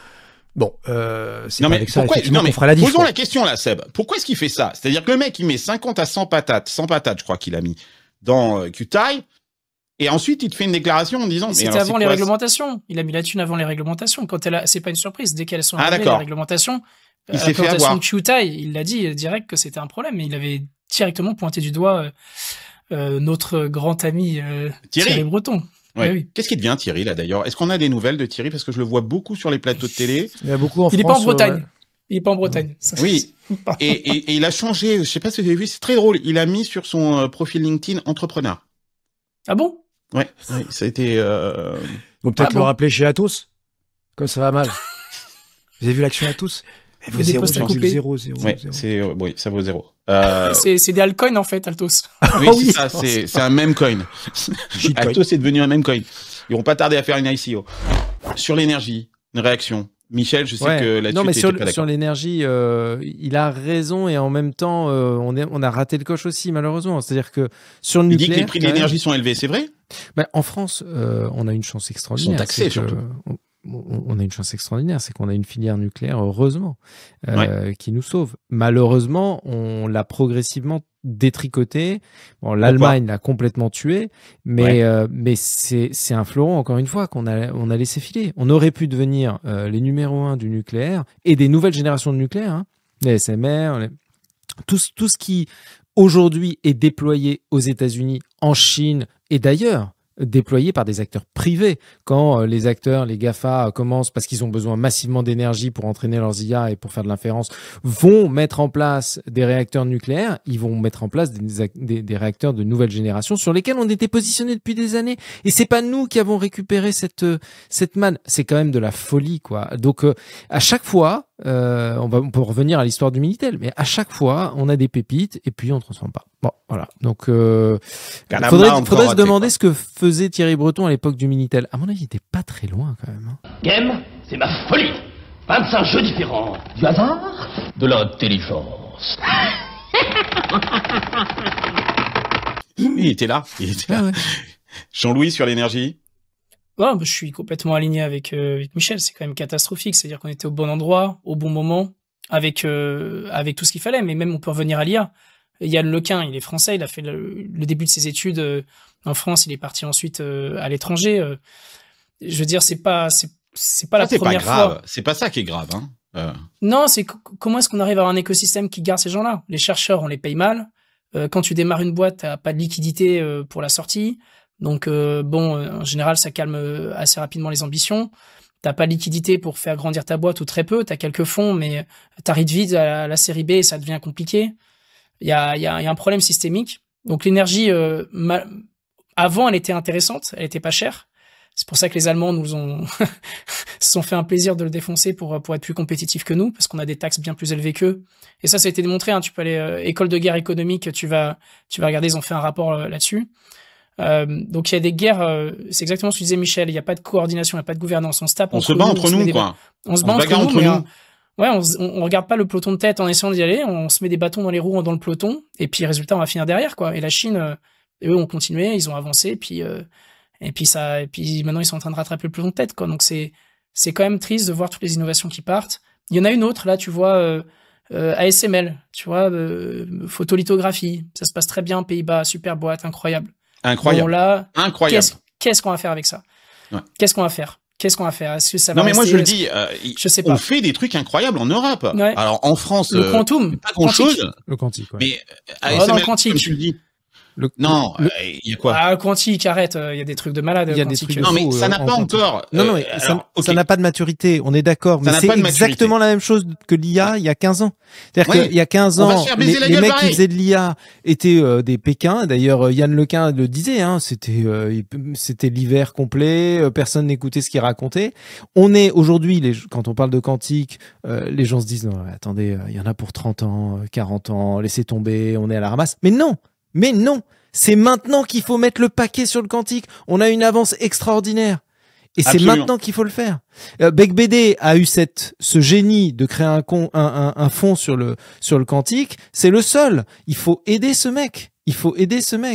S4: Bon, c'est pas avec ça, effectivement, qu'on fera la diff.
S2: Posons la question là, Seb. Pourquoi est-ce qu'il fait ça? C'est-à-dire que le mec, il met 50 à 100 patates, je crois qu'il a mis, dans QTAI, et ensuite, il te fait une déclaration en disant...
S1: C'était avant les réglementations. Il a mis la thune avant les réglementations. C'est pas une surprise. Dès qu'elles sont arrivées, les réglementations,
S2: il s'est fait avoir.
S1: De QTAI, il l'a dit direct que c'était un problème. Et il avait directement pointé du doigt notre grand ami Thierry Breton.
S2: Ouais. Oui. Qu'est-ce qui devient Thierry là d'ailleurs? Est-ce qu'on a des nouvelles de Thierry? Parce que je le vois beaucoup sur les plateaux de télé.
S4: Il y a beaucoup en France.
S1: Il est pas en Bretagne. Il est pas en Bretagne.
S2: Oui. et il a changé. Je sais pas si vous avez vu. C'est très drôle. Il a mis sur son profil LinkedIn entrepreneur.
S1: Ah bon?
S2: Ouais. Ça a été.
S4: Donc peut-être le rappeler chez Atos. Comme ça va mal. Vous avez vu l'action Atos?
S1: Des 0,
S2: ça vaut 0.
S1: C'est des altcoins en fait, Altos.
S2: Oui, c'est ça, c'est un meme coin. Altos est devenu un meme coin. Ils vont pas tarder à faire une ICO. Sur l'énergie, une réaction. Michel, je sais que là-dessus,
S3: non, mais sur l'énergie, il a raison et en même temps, on a raté le coche aussi, malheureusement. C'est-à-dire que sur le nucléaire...
S2: Il dit que les prix de l'énergie sont élevés, c'est vrai?
S3: En France, on a une chance extraordinaire.
S2: Ils sont taxés, surtout.
S3: On a une chance extraordinaire, c'est qu'on a une filière nucléaire, heureusement, qui nous sauve. Malheureusement, on l'a progressivement détricoté. Bon, l'Allemagne l'a complètement tué, mais c'est un fleuron, encore une fois, on a laissé filer. On aurait pu devenir les numéros 1 du nucléaire et des nouvelles générations de nucléaire, hein, les SMR, tout ce qui aujourd'hui est déployé aux États-Unis, en Chine et d'ailleurs. déployés par des acteurs privés. Quand les acteurs, les GAFA commencent, parce qu'ils ont besoin massivement d'énergie pour entraîner leurs IA et pour faire de l'inférence, vont mettre en place des réacteurs nucléaires, ils vont mettre en place des réacteurs de nouvelle génération sur lesquels on était positionné depuis des années. Et c'est pas nous qui avons récupéré cette manne. C'est quand même de la folie, quoi. Donc, à chaque fois, on peut revenir à l'histoire du Minitel, mais à chaque fois, on a des pépites et puis on ne transforme pas. Bon, voilà. Donc, faudrait se demander ce que faisait Thierry Breton à l'époque du Minitel. À mon avis, il était pas très loin quand même.
S7: Game, c'est ma folie. 25 jeux différents. Du hasard, de l'intelligence.
S2: Il était là.
S3: Ah ouais.
S2: Jean-Louis sur l'énergie.
S1: Ouais, je suis complètement aligné avec Michel. C'est quand même catastrophique. C'est-à-dire qu'on était au bon endroit, au bon moment, avec tout ce qu'il fallait. Mais même, on peut revenir à l'IA. Yann Lequin, il est français. Il a fait le début de ses études en France. Il est parti ensuite à l'étranger. Je veux dire, c'est pas la première fois.
S2: C'est pas ça qui est grave, hein.
S1: Non, c'est comment est-ce qu'on arrive à avoir un écosystème qui garde ces gens-là? Les chercheurs, on les paye mal. Quand tu démarres une boîte, t'as pas de liquidité pour la sortie. Donc en général, ça calme assez rapidement les ambitions. T'as pas de liquidité pour faire grandir ta boîte ou très peu. T'as quelques fonds, mais t'arrives vite à la série B et ça devient compliqué. Il y a un problème systémique. Donc l'énergie, avant, elle était intéressante, elle était pas chère. C'est pour ça que les Allemands nous ont se sont fait un plaisir de le défoncer pour être plus compétitifs que nous, parce qu'on a des taxes bien plus élevées qu'eux. Et ça a été démontré. Tu peux aller école de guerre économique, tu vas regarder, ils ont fait un rapport là-dessus. Donc il y a des guerres, c'est exactement ce que disait Michel, il n'y a pas de coordination, il n'y a pas de gouvernance, on se tape
S2: on se bat entre nous, quoi.
S1: On se bat entre nous, mais on regarde pas le peloton de tête en essayant d'y aller, on se met des bâtons dans les roues dans le peloton, et puis résultat, on va finir derrière, quoi. Et la Chine, eux ont continué, ils ont avancé, et puis maintenant ils sont en train de rattraper le peloton de tête, quoi. Donc c'est quand même triste de voir toutes les innovations qui partent. Il y en a une autre, là, tu vois, ASML, tu vois, photolithographie, ça se passe très bien, Pays-Bas, super boîte, incroyable.
S2: Incroyable.
S1: Bon, là,
S2: incroyable.
S1: Qu'est-ce qu'on va faire avec ça?
S2: Ouais.
S1: Qu'est-ce qu'on va faire? Est-ce que ça va
S2: Non, mais moi, je le
S1: rester,
S2: dis,
S1: je sais pas.
S2: on fait des trucs incroyables en Europe.
S1: Ouais.
S2: Alors, en France,
S1: le quantum,
S2: pas grand-chose.
S3: Le quantique, ouais.
S2: Mais
S1: non,
S2: ASML,
S1: le quantique.
S2: comme tu le dis. Il y a quoi?
S1: Ah, quantique, arrête, il y a des trucs de malade.
S3: Il y a des trucs de
S2: non, mais
S3: fou,
S2: ça n'a pas encore.
S3: Non, mais ça n'a pas de maturité, on est d'accord. Mais c'est exactement la même chose que l'IA il y a 15 ans. C'est-à-dire qu'il y a 15 ans, les mecs qui faisaient de l'IA étaient des Pékins. D'ailleurs, Yann Lequin le disait, hein, c'était l'hiver complet, personne n'écoutait ce qu'il racontait. On est aujourd'hui, quand on parle de quantique, les gens se disent, non, attendez, il y en a pour 30 ans, 40 ans, laissez tomber, on est à la ramasse. Mais non, c'est maintenant qu'il faut mettre le paquet sur le quantique. On a une avance extraordinaire. Et c'est maintenant qu'il faut le faire. BecBD a eu ce génie de créer un fonds sur le quantique. C'est le seul. Il faut aider ce mec.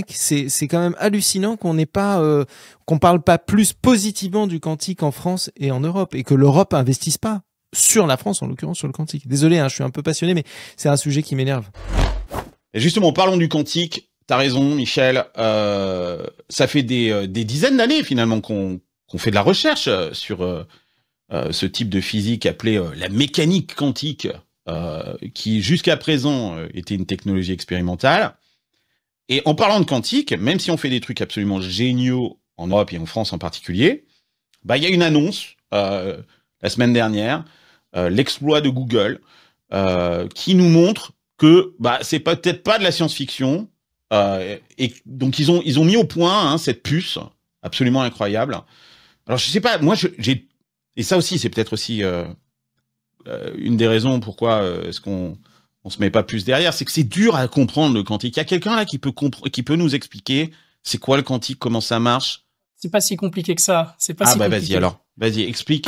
S3: C'est quand même hallucinant qu'on parle pas plus positivement du quantique en France et en Europe, et que l'Europe investisse pas sur la France, en l'occurrence sur le quantique. Désolé, je suis un peu passionné, mais c'est un sujet qui m'énerve.
S2: Et justement, parlons du quantique. T'as raison, Michel. Ça fait des dizaines d'années finalement qu'on fait de la recherche sur ce type de physique appelée la mécanique quantique, qui jusqu'à présent était une technologie expérimentale. Et en parlant de quantique, même si on fait des trucs absolument géniaux en Europe et en France en particulier, il y a une annonce la semaine dernière, l'exploit de Google, qui nous montre que c'est peut-être pas de la science-fiction, et donc ils ont mis au point cette puce absolument incroyable. Alors je sais pas, moi et ça aussi c'est peut-être aussi une des raisons pourquoi est-ce qu'on se met pas plus derrière, c'est que c'est dur à comprendre le quantique. Il y a quelqu'un là qui peut nous expliquer c'est quoi le quantique, comment ça marche?
S1: C'est pas si compliqué que ça. C'est pas si compliqué.
S2: Vas-y alors, vas-y explique.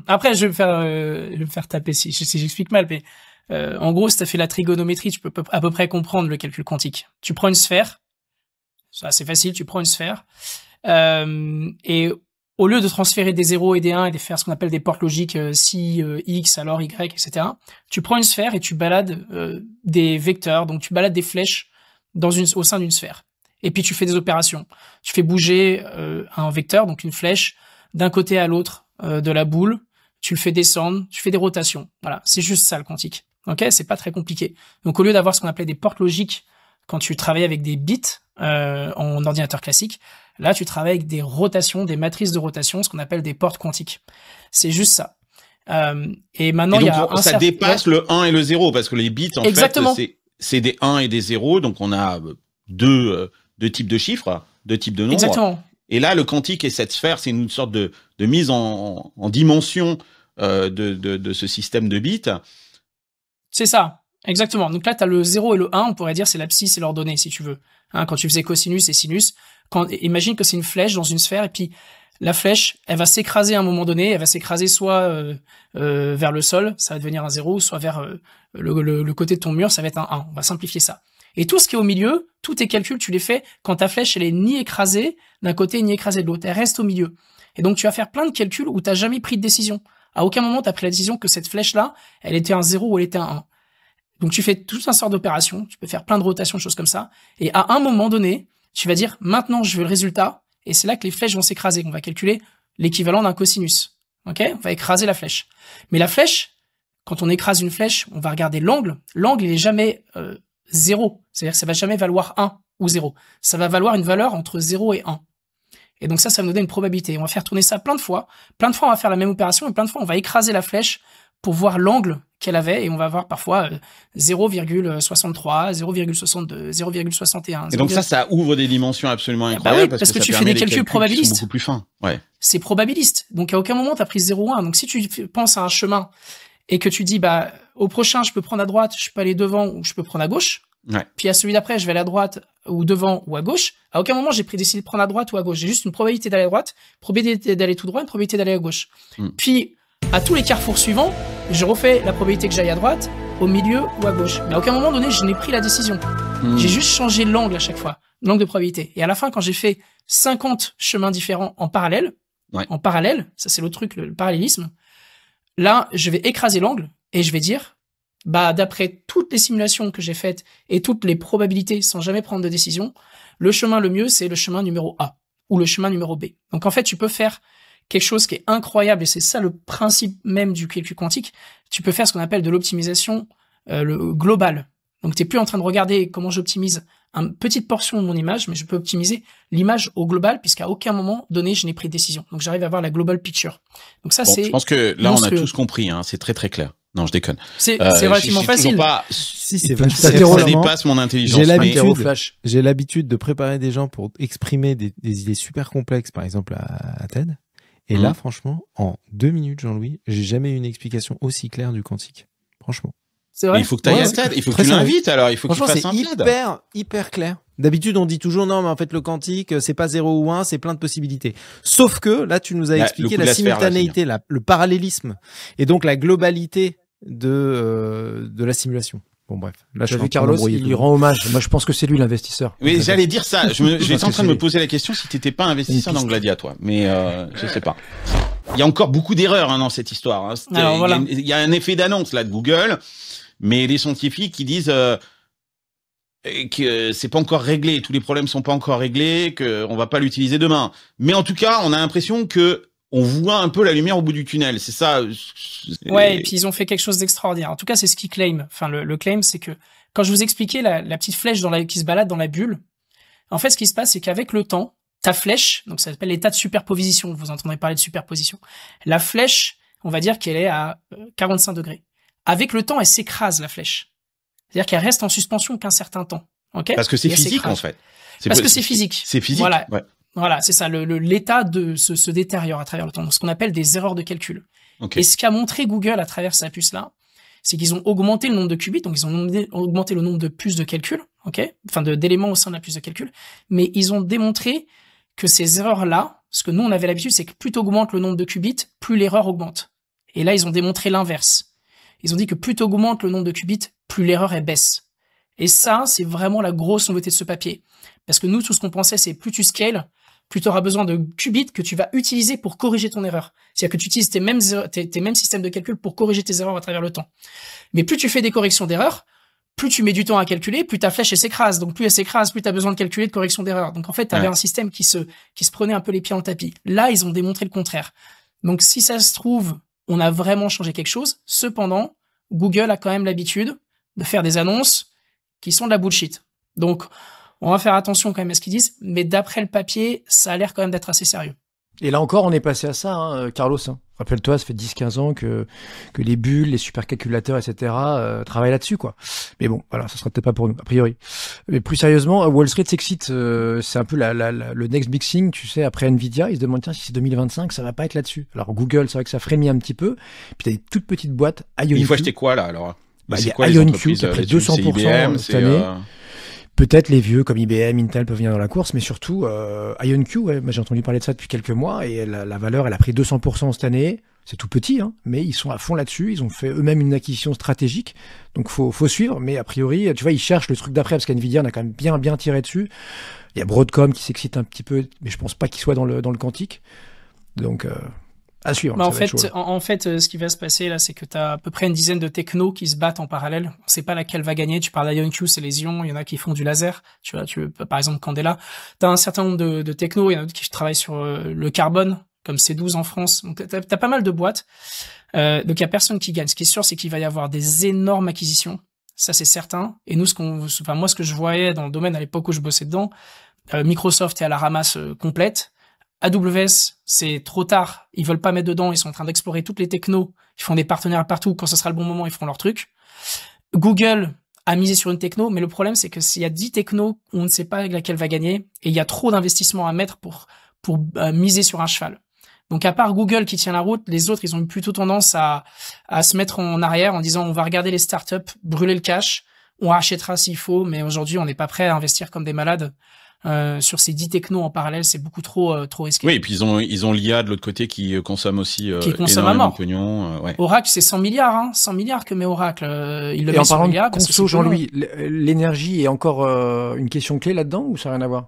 S1: Après je vais me faire taper si j'explique mal, mais en gros, si tu as fait la trigonométrie, tu peux à peu près comprendre le calcul quantique. Tu prends une sphère, c'est assez facile, tu prends une sphère, et au lieu de transférer des 0 et des 1 et de faire ce qu'on appelle des portes logiques, si, x, alors y, etc., tu prends une sphère et tu balades des vecteurs, donc tu balades des flèches au sein d'une sphère. Et puis tu fais des opérations. Tu fais bouger un vecteur, donc une flèche, d'un côté à l'autre de la boule, tu le fais descendre, tu fais des rotations. Voilà, c'est juste ça le quantique. Ok, c'est pas très compliqué. Donc au lieu d'avoir ce qu'on appelait des portes logiques quand tu travailles avec des bits en ordinateur classique, Là, tu travailles avec des rotations, des matrices de rotation, ce qu'on appelle des portes quantiques. C'est juste ça. Et maintenant, il y a
S2: ça dépasse le 1 et le 0, parce que les bits, en
S1: Exactement.
S2: fait, c'est des 1 et des 0, donc on a deux types de chiffres, deux types de nombres.
S1: Exactement.
S2: Et là, le quantique et cette sphère, c'est une sorte de mise en dimension de ce système de bits.
S1: C'est ça, exactement. Donc là, tu as le 0 et le 1, on pourrait dire c'est l'abscisse et l'ordonnée, si tu veux. Hein, quand tu faisais cosinus et sinus, imagine que c'est une flèche dans une sphère, et puis la flèche, elle va s'écraser à un moment donné, elle va s'écraser soit vers le sol, ça va devenir un 0, soit vers le côté de ton mur, ça va être un 1. On va simplifier ça. Et tout ce qui est au milieu, tous tes calculs, tu les fais quand ta flèche, elle est ni écrasée d'un côté, ni écrasée de l'autre. Elle reste au milieu. Et donc, tu vas faire plein de calculs où tu n'as jamais pris de décision. À aucun moment, tu as pris la décision que cette flèche-là, elle était un 0 ou elle était un 1. Donc, tu fais tout un sort d'opérations, tu peux faire plein de rotations, choses comme ça. Et à un moment donné, tu vas dire, maintenant, je veux le résultat. Et c'est là que les flèches vont s'écraser. On va calculer l'équivalent d'un cosinus. Ok? On va écraser la flèche. Mais la flèche, quand on écrase une flèche, on va regarder l'angle. L'angle, il est jamais 0. C'est-à-dire que ça va jamais valoir 1 ou 0. Ça va valoir une valeur entre 0 et 1. Et donc ça va nous donner une probabilité. On va faire tourner ça plein de fois. Plein de fois, on va faire la même opération et plein de fois, on va écraser la flèche pour voir l'angle qu'elle avait, et on va voir parfois 0,63, 0,62, 0,61.
S2: Et donc ça ouvre des dimensions absolument incroyables.
S1: Bah oui, parce que tu fais des calculs probabilistes.
S2: Qui sont beaucoup plus fins. Ouais.
S1: C'est probabiliste. Donc à aucun moment tu as pris 0 ou 1. Donc si tu penses à un chemin et que tu dis bah au prochain je peux prendre à droite, je peux aller devant ou je peux prendre à gauche.
S2: Ouais.
S1: Puis à celui d'après, je vais aller à droite ou devant ou à gauche. À aucun moment j'ai décidé de prendre à droite ou à gauche. J'ai juste une probabilité d'aller à droite, probabilité d'aller tout droit, une probabilité d'aller à gauche. Puis à tous les carrefours suivants, je refais la probabilité que j'aille à droite, au milieu ou à gauche. Mais à aucun moment donné, je n'ai pris la décision. J'ai juste changé l'angle à chaque fois, l'angle de probabilité. Et à la fin, quand j'ai fait 50 chemins différents en parallèle, ça c'est l'autre truc, le parallélisme, là, je vais écraser l'angle et je vais dire, bah d'après toutes les simulations que j'ai faites et toutes les probabilités sans jamais prendre de décision, le chemin le mieux, c'est le chemin numéro A ou le chemin numéro B. Donc en fait, tu peux faire quelque chose qui est incroyable, et c'est ça le principe même du calcul quantique. Tu peux faire ce qu'on appelle de l'optimisation globale. Donc t'es plus en train de regarder comment j'optimise une petite portion de mon image, mais je peux optimiser l'image au global, puisqu'à aucun moment donné je n'ai pris de décision. Donc j'arrive à avoir la global picture. Donc ça c'est.
S2: Je pense que là on a tous compris, hein, c'est très très clair. Non, je déconne.
S1: C'est relativement facile.
S3: Si, c'est
S2: ça dépasse mon intelligence.
S3: J'ai l'habitude de préparer des gens pour exprimer des idées super complexes, par exemple à TED. Et là, franchement, en 2 minutes, Jean-Louis, j'ai jamais eu une explication aussi claire du quantique. Franchement.
S1: C'est vrai.
S2: Mais il faut que tu ailles à TED. Il faut que tu l'invites, alors. Il faut qu'il fasse un TED.
S3: Hyper clair. D'habitude, on dit toujours, non, mais en fait, le quantique, c'est pas 0 ou 1, c'est plein de possibilités. Sauf que, là, tu nous as expliqué la simultanéité, le parallélisme, et donc la globalité de la simulation. Bon, bref. Là,
S4: je vu Carlos, il lui rend hommage. Moi, je pense que c'est lui l'investisseur.
S2: Oui, j'allais dire ça. J'étais en train de me poser la question si t'étais pas investisseur dans Gladia, toi. Mais, je sais pas. Il y a encore beaucoup d'erreurs, hein, dans cette histoire. Hein.
S1: Alors, voilà.
S2: Il y a un effet d'annonce, là, de Google. Mais les scientifiques qui disent, que c'est pas encore réglé. Tous les problèmes sont pas encore réglés, qu'on va pas l'utiliser demain. Mais en tout cas, on a l'impression que on voit un peu la lumière au bout du tunnel, c'est ça.
S1: Ouais, et puis ils ont fait quelque chose d'extraordinaire. En tout cas, c'est ce qu'ils claiment. Enfin, le claim, c'est que quand je vous expliquais la petite flèche qui se balade dans la bulle, en fait, ce qui se passe, c'est qu'avec le temps, ta flèche, donc ça s'appelle l'état de superposition, vous entendrez parler de superposition, la flèche, on va dire qu'elle est à 45 degrés. Avec le temps, elle s'écrase, la flèche. C'est-à-dire qu'elle reste en suspension qu'un certain temps. Ok ?
S2: Parce que c'est physique, en fait.
S1: Parce que c'est physique.
S2: C'est physique,
S1: voilà.
S2: Ouais.
S1: Voilà, c'est ça, l'état se détériore à travers le temps, donc ce qu'on appelle des erreurs de calcul.
S2: Okay.
S1: Et ce qu'a montré Google à travers sa puce-là, c'est qu'ils ont augmenté le nombre de qubits, donc ils ont augmenté le nombre de puces de calcul, enfin d'éléments au sein de la puce de calcul, mais ils ont démontré que ces erreurs-là, ce que nous on avait l'habitude, c'est que plus tu augmentes le nombre de qubits, plus l'erreur augmente. Et là, ils ont démontré l'inverse. Ils ont dit que plus tu augmentes le nombre de qubits, plus l'erreur elle baisse. Et ça, c'est vraiment la grosse nouveauté de ce papier. Parce que nous, tout ce qu'on pensait, c'est plus tu scales, plus tu auras besoin de qubits que tu vas utiliser pour corriger ton erreur. C'est-à-dire que tu utilises tes mêmes systèmes de calcul pour corriger tes erreurs à travers le temps. Mais plus tu fais des corrections d'erreurs, plus tu mets du temps à calculer, plus ta flèche elle s'écrase. Donc plus elle s'écrase, plus tu as besoin de calculer de correction d'erreurs. Donc en fait, tu avais un système qui se prenait un peu les pieds dans le tapis. Là, ils ont démontré le contraire. Donc si ça se trouve, on a vraiment changé quelque chose. Cependant, Google a quand même l'habitude de faire des annonces qui sont de la bullshit. Donc on va faire attention quand même à ce qu'ils disent, mais d'après le papier, ça a l'air quand même d'être assez sérieux.
S4: Et là encore, on est passé à ça, hein, Carlos. Hein. Rappelle-toi, ça fait 10-15 ans que les bulles, les supercalculateurs, etc. Travaillent là-dessus, quoi. Mais bon, voilà, ça sera peut-être pas pour nous, a priori. Mais plus sérieusement, Wall Street s'excite. C'est un peu le next big thing, tu sais, après Nvidia. Ils se demandent, tiens, si c'est 2025, ça va pas être là-dessus. Alors Google, c'est vrai que ça frémit un petit peu. Puis t'as des toutes petites boîtes, IonQ.
S2: Il faut acheter quoi, là, alors?
S4: Il y a IonQ qui a pris 200% cette année. Peut-être les vieux comme IBM, Intel peuvent venir dans la course, mais surtout IonQ, ouais, j'ai entendu parler de ça depuis quelques mois et la valeur, elle a pris 200% cette année. C'est tout petit, hein, mais ils sont à fond là-dessus. Ils ont fait eux-mêmes une acquisition stratégique, donc faut suivre. Mais a priori, tu vois, ils cherchent le truc d'après parce qu'Nvidia on a quand même bien tiré dessus. Il y a Broadcom qui s'excite un petit peu, mais je pense pas qu'il soit dans le quantique. Donc à suivre.
S1: Bah, en fait, ce qui va se passer là, c'est que tu as à peu près une dizaine de technos qui se battent en parallèle. On sait pas laquelle va gagner. Tu parles d'IonQ, c'est les ions. Il y en a qui font du laser. Tu vois, par exemple, Candela. Tu as un certain nombre de technos. Il y en a d'autres qui travaillent sur le carbone, comme C12 en France. Donc, tu as pas mal de boîtes. Donc, il y a personne qui gagne. Ce qui est sûr, c'est qu'il va y avoir des énormes acquisitions. Ça, c'est certain. Et nous, moi, ce que je voyais dans le domaine à l'époque où je bossais dedans, Microsoft est à la ramasse complète. AWS, c'est trop tard. Ils veulent pas mettre dedans. Ils sont en train d'explorer toutes les technos. Ils font des partenaires partout. Quand ce sera le bon moment, ils feront leur truc. Google a misé sur une techno, mais le problème, c'est que s'il y a 10 technos, on ne sait pas laquelle va gagner et il y a trop d'investissements à mettre pour miser sur un cheval. Donc, à part Google qui tient la route, les autres, ils ont plutôt tendance à se mettre en arrière en disant on va regarder les startups, brûler le cash, on rachètera s'il faut, mais aujourd'hui, on n'est pas prêt à investir comme des malades. Sur ces 10 technos en parallèle, c'est beaucoup trop risqué.
S2: Oui, et puis ils ont l'IA de l'autre côté qui consomme aussi
S1: qui consomme à mort.
S2: De pognon. Ouais.
S1: Oracle, c'est 100 milliards, hein, 100 milliards que met Oracle. Il le
S4: et
S1: met
S4: en
S1: sur
S4: parlant
S1: l'IA
S4: de conso, Jean-Louis, l'énergie est encore une question clé là-dedans ou ça n'a rien à voir?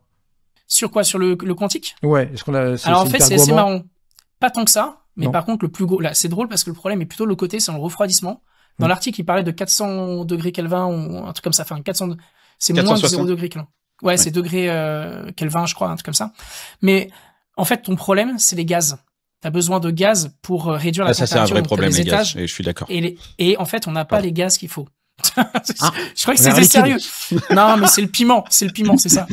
S1: Sur quoi? Sur le quantique?
S4: Ouais. Est-ce qu'on a?
S1: Alors en fait, c'est assez marrant. Pas tant que ça, mais
S4: Non.
S1: Par contre, le plus gros, là, c'est drôle parce que le problème est plutôt le côté, c'est le refroidissement. Dans l'article, il parlait de 400 degrés Kelvin ou un truc comme ça. Enfin, 400, c'est moins de 0 degrés Kelvin. Ouais, c'est degrés Kelvin, je crois, un truc comme ça. Mais en fait, ton problème, c'est les gaz. T'as besoin de gaz pour réduire la température.
S2: Ça, c'est un vrai problème,
S1: les
S2: gaz.
S1: étages.
S2: Et je suis d'accord.
S1: Et en fait, on n'a pas les gaz qu'il faut. Je crois que
S4: On a
S1: c'était
S4: un
S1: sérieux. Non, mais c'est le piment, c'est ça.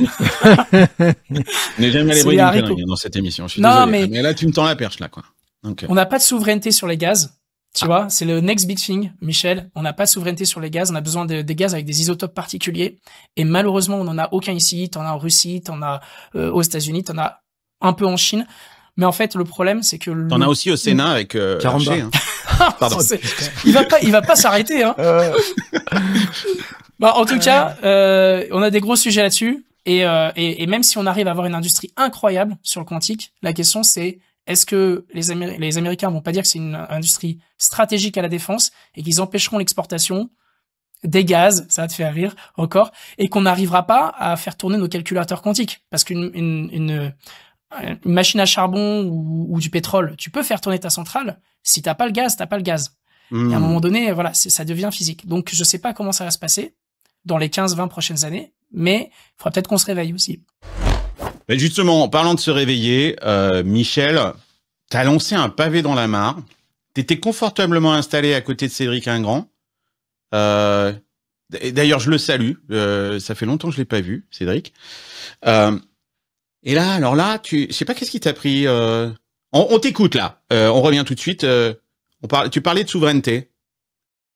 S2: N'est jamais les
S1: C'est
S2: bruits
S1: les
S2: d'une
S1: haricots.
S2: connerie dans cette émission. Je suis
S1: Non,
S2: désolé.
S1: mais-
S2: Mais là, tu me tends la perche, là, quoi. Donc,
S1: On n'a pas de souveraineté sur les gaz. Tu vois, c'est le next big thing, Michel. On n'a pas de souveraineté sur les gaz. On a besoin des gaz avec des isotopes particuliers. Et malheureusement, on n'en a aucun ici. T'en as en Russie, t'en as aux États-Unis, t'en as un peu en Chine. Mais en fait, le problème, c'est que
S2: t'en as aussi au Sénat avec
S4: Caramba.
S2: Hergé, hein. Pardon.
S1: il va pas s'arrêter, hein. Bah, en tout cas, on a des gros sujets là-dessus. Et même si on arrive à avoir une industrie incroyable sur le quantique, la question c'est est-ce que les Américains vont pas dire que c'est une industrie stratégique à la défense et qu'ils empêcheront l'exportation des gaz, ça va te faire rire encore, et qu'on n'arrivera pas à faire tourner nos calculateurs quantiques parce qu'une machine à charbon ou du pétrole, tu peux faire tourner ta centrale. Si t'as pas le gaz, t'as pas le gaz. Et à un moment donné, voilà, ça devient physique. Donc, je sais pas comment ça va se passer dans les 15-20 prochaines années, mais il faudra peut-être qu'on se réveille aussi.
S2: Mais justement, en parlant de se réveiller, Michel, t'as lancé un pavé dans la mare. T'étais confortablement installé à côté de Cédric Ingrand. D'ailleurs, je le salue. Ça fait longtemps que je l'ai pas vu, Cédric. Et là, alors là, je sais pas qu'est-ce qui t'a pris. On t'écoute là. On revient tout de suite. Tu parlais de souveraineté.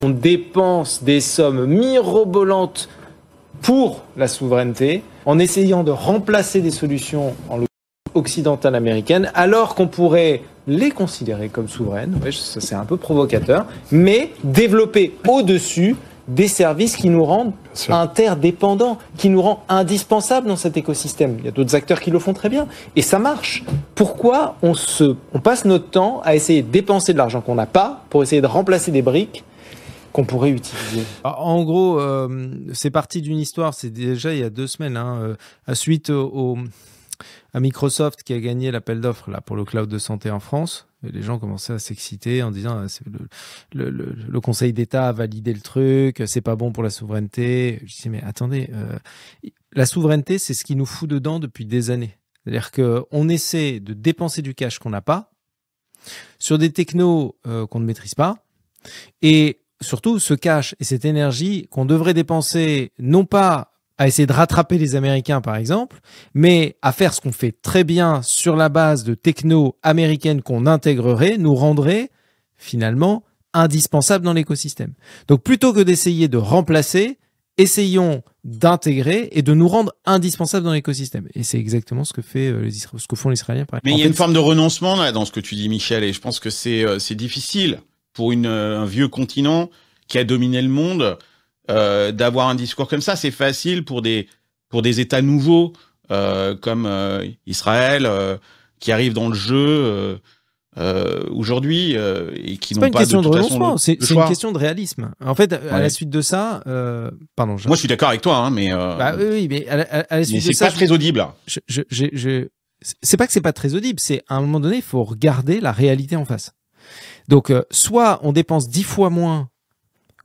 S8: On dépense des sommes mirobolantes pour la souveraineté en essayant de remplacer des solutions occidentales américaines alors qu'on pourrait les considérer comme souveraines. Ouais, ça c'est un peu provocateur, mais développer au-dessus des services qui nous rendent interdépendants, qui nous rendent indispensables dans cet écosystème. Il y a d'autres acteurs qui le font très bien et ça marche. Pourquoi on passe notre temps à essayer de dépenser de l'argent qu'on n'a pas pour essayer de remplacer des briques qu'on pourrait utiliser?
S3: En gros, c'est parti d'une histoire, c'est déjà il y a 2 semaines, suite à Microsoft qui a gagné l'appel d'offres là pour le cloud de santé en France. Et les gens commençaient à s'exciter en disant le Conseil d'État a validé le truc, c'est pas bon pour la souveraineté. Je disais mais attendez, la souveraineté c'est ce qui nous fout dedans depuis des années. C'est-à-dire qu'on essaie de dépenser du cash qu'on n'a pas sur des technos qu'on ne maîtrise pas et surtout ce cash et cette énergie qu'on devrait dépenser non pas à essayer de rattraper les Américains, par exemple, mais à faire ce qu'on fait très bien sur la base de techno américaines qu'on intégrerait, nous rendrait finalement indispensable dans l'écosystème. Donc plutôt que d'essayer de remplacer, essayons d'intégrer et de nous rendre indispensables dans l'écosystème. Et c'est exactement ce que font les Israéliens.
S2: Mais il y a une forme de renoncement là dans ce que tu dis, Michel, et je pense que c'est difficile pour un vieux continent qui a dominé le monde d'avoir un discours comme ça. C'est facile pour des États nouveaux comme Israël qui arrivent dans le jeu aujourd'hui et qui n'ont pas de toute façon
S3: c'est une question de réalisme. En fait, à la suite de ça, pardon.
S2: Moi, je suis d'accord avec toi, hein, mais
S3: oui, mais à la suite de ça,
S2: c'est pas très audible.
S3: C'est pas que c'est pas très audible, c'est à un moment donné, il faut regarder la réalité en face. Donc, soit on dépense 10 fois moins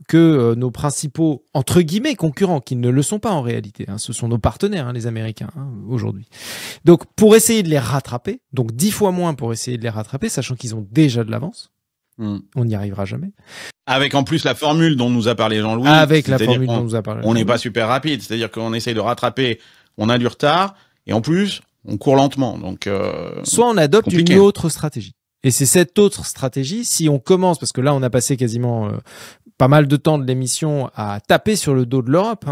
S3: que nos principaux, entre guillemets, concurrents, qui ne le sont pas en réalité. Hein, ce sont nos partenaires, les Américains, aujourd'hui. Donc, pour essayer de les rattraper, donc 10 fois moins pour essayer de les rattraper, sachant qu'ils ont déjà de l'avance, on n'y arrivera jamais.
S2: Avec en plus la formule dont nous a parlé Jean-Louis. On n'est pas super rapide, c'est-à-dire qu'on essaye de rattraper, on a du retard, et en plus, on court lentement. Donc,
S3: soit on adopte une autre stratégie. Et c'est cette autre stratégie, si on commence, parce que là, on a passé quasiment pas mal de temps de l'émission à taper sur le dos de l'Europe,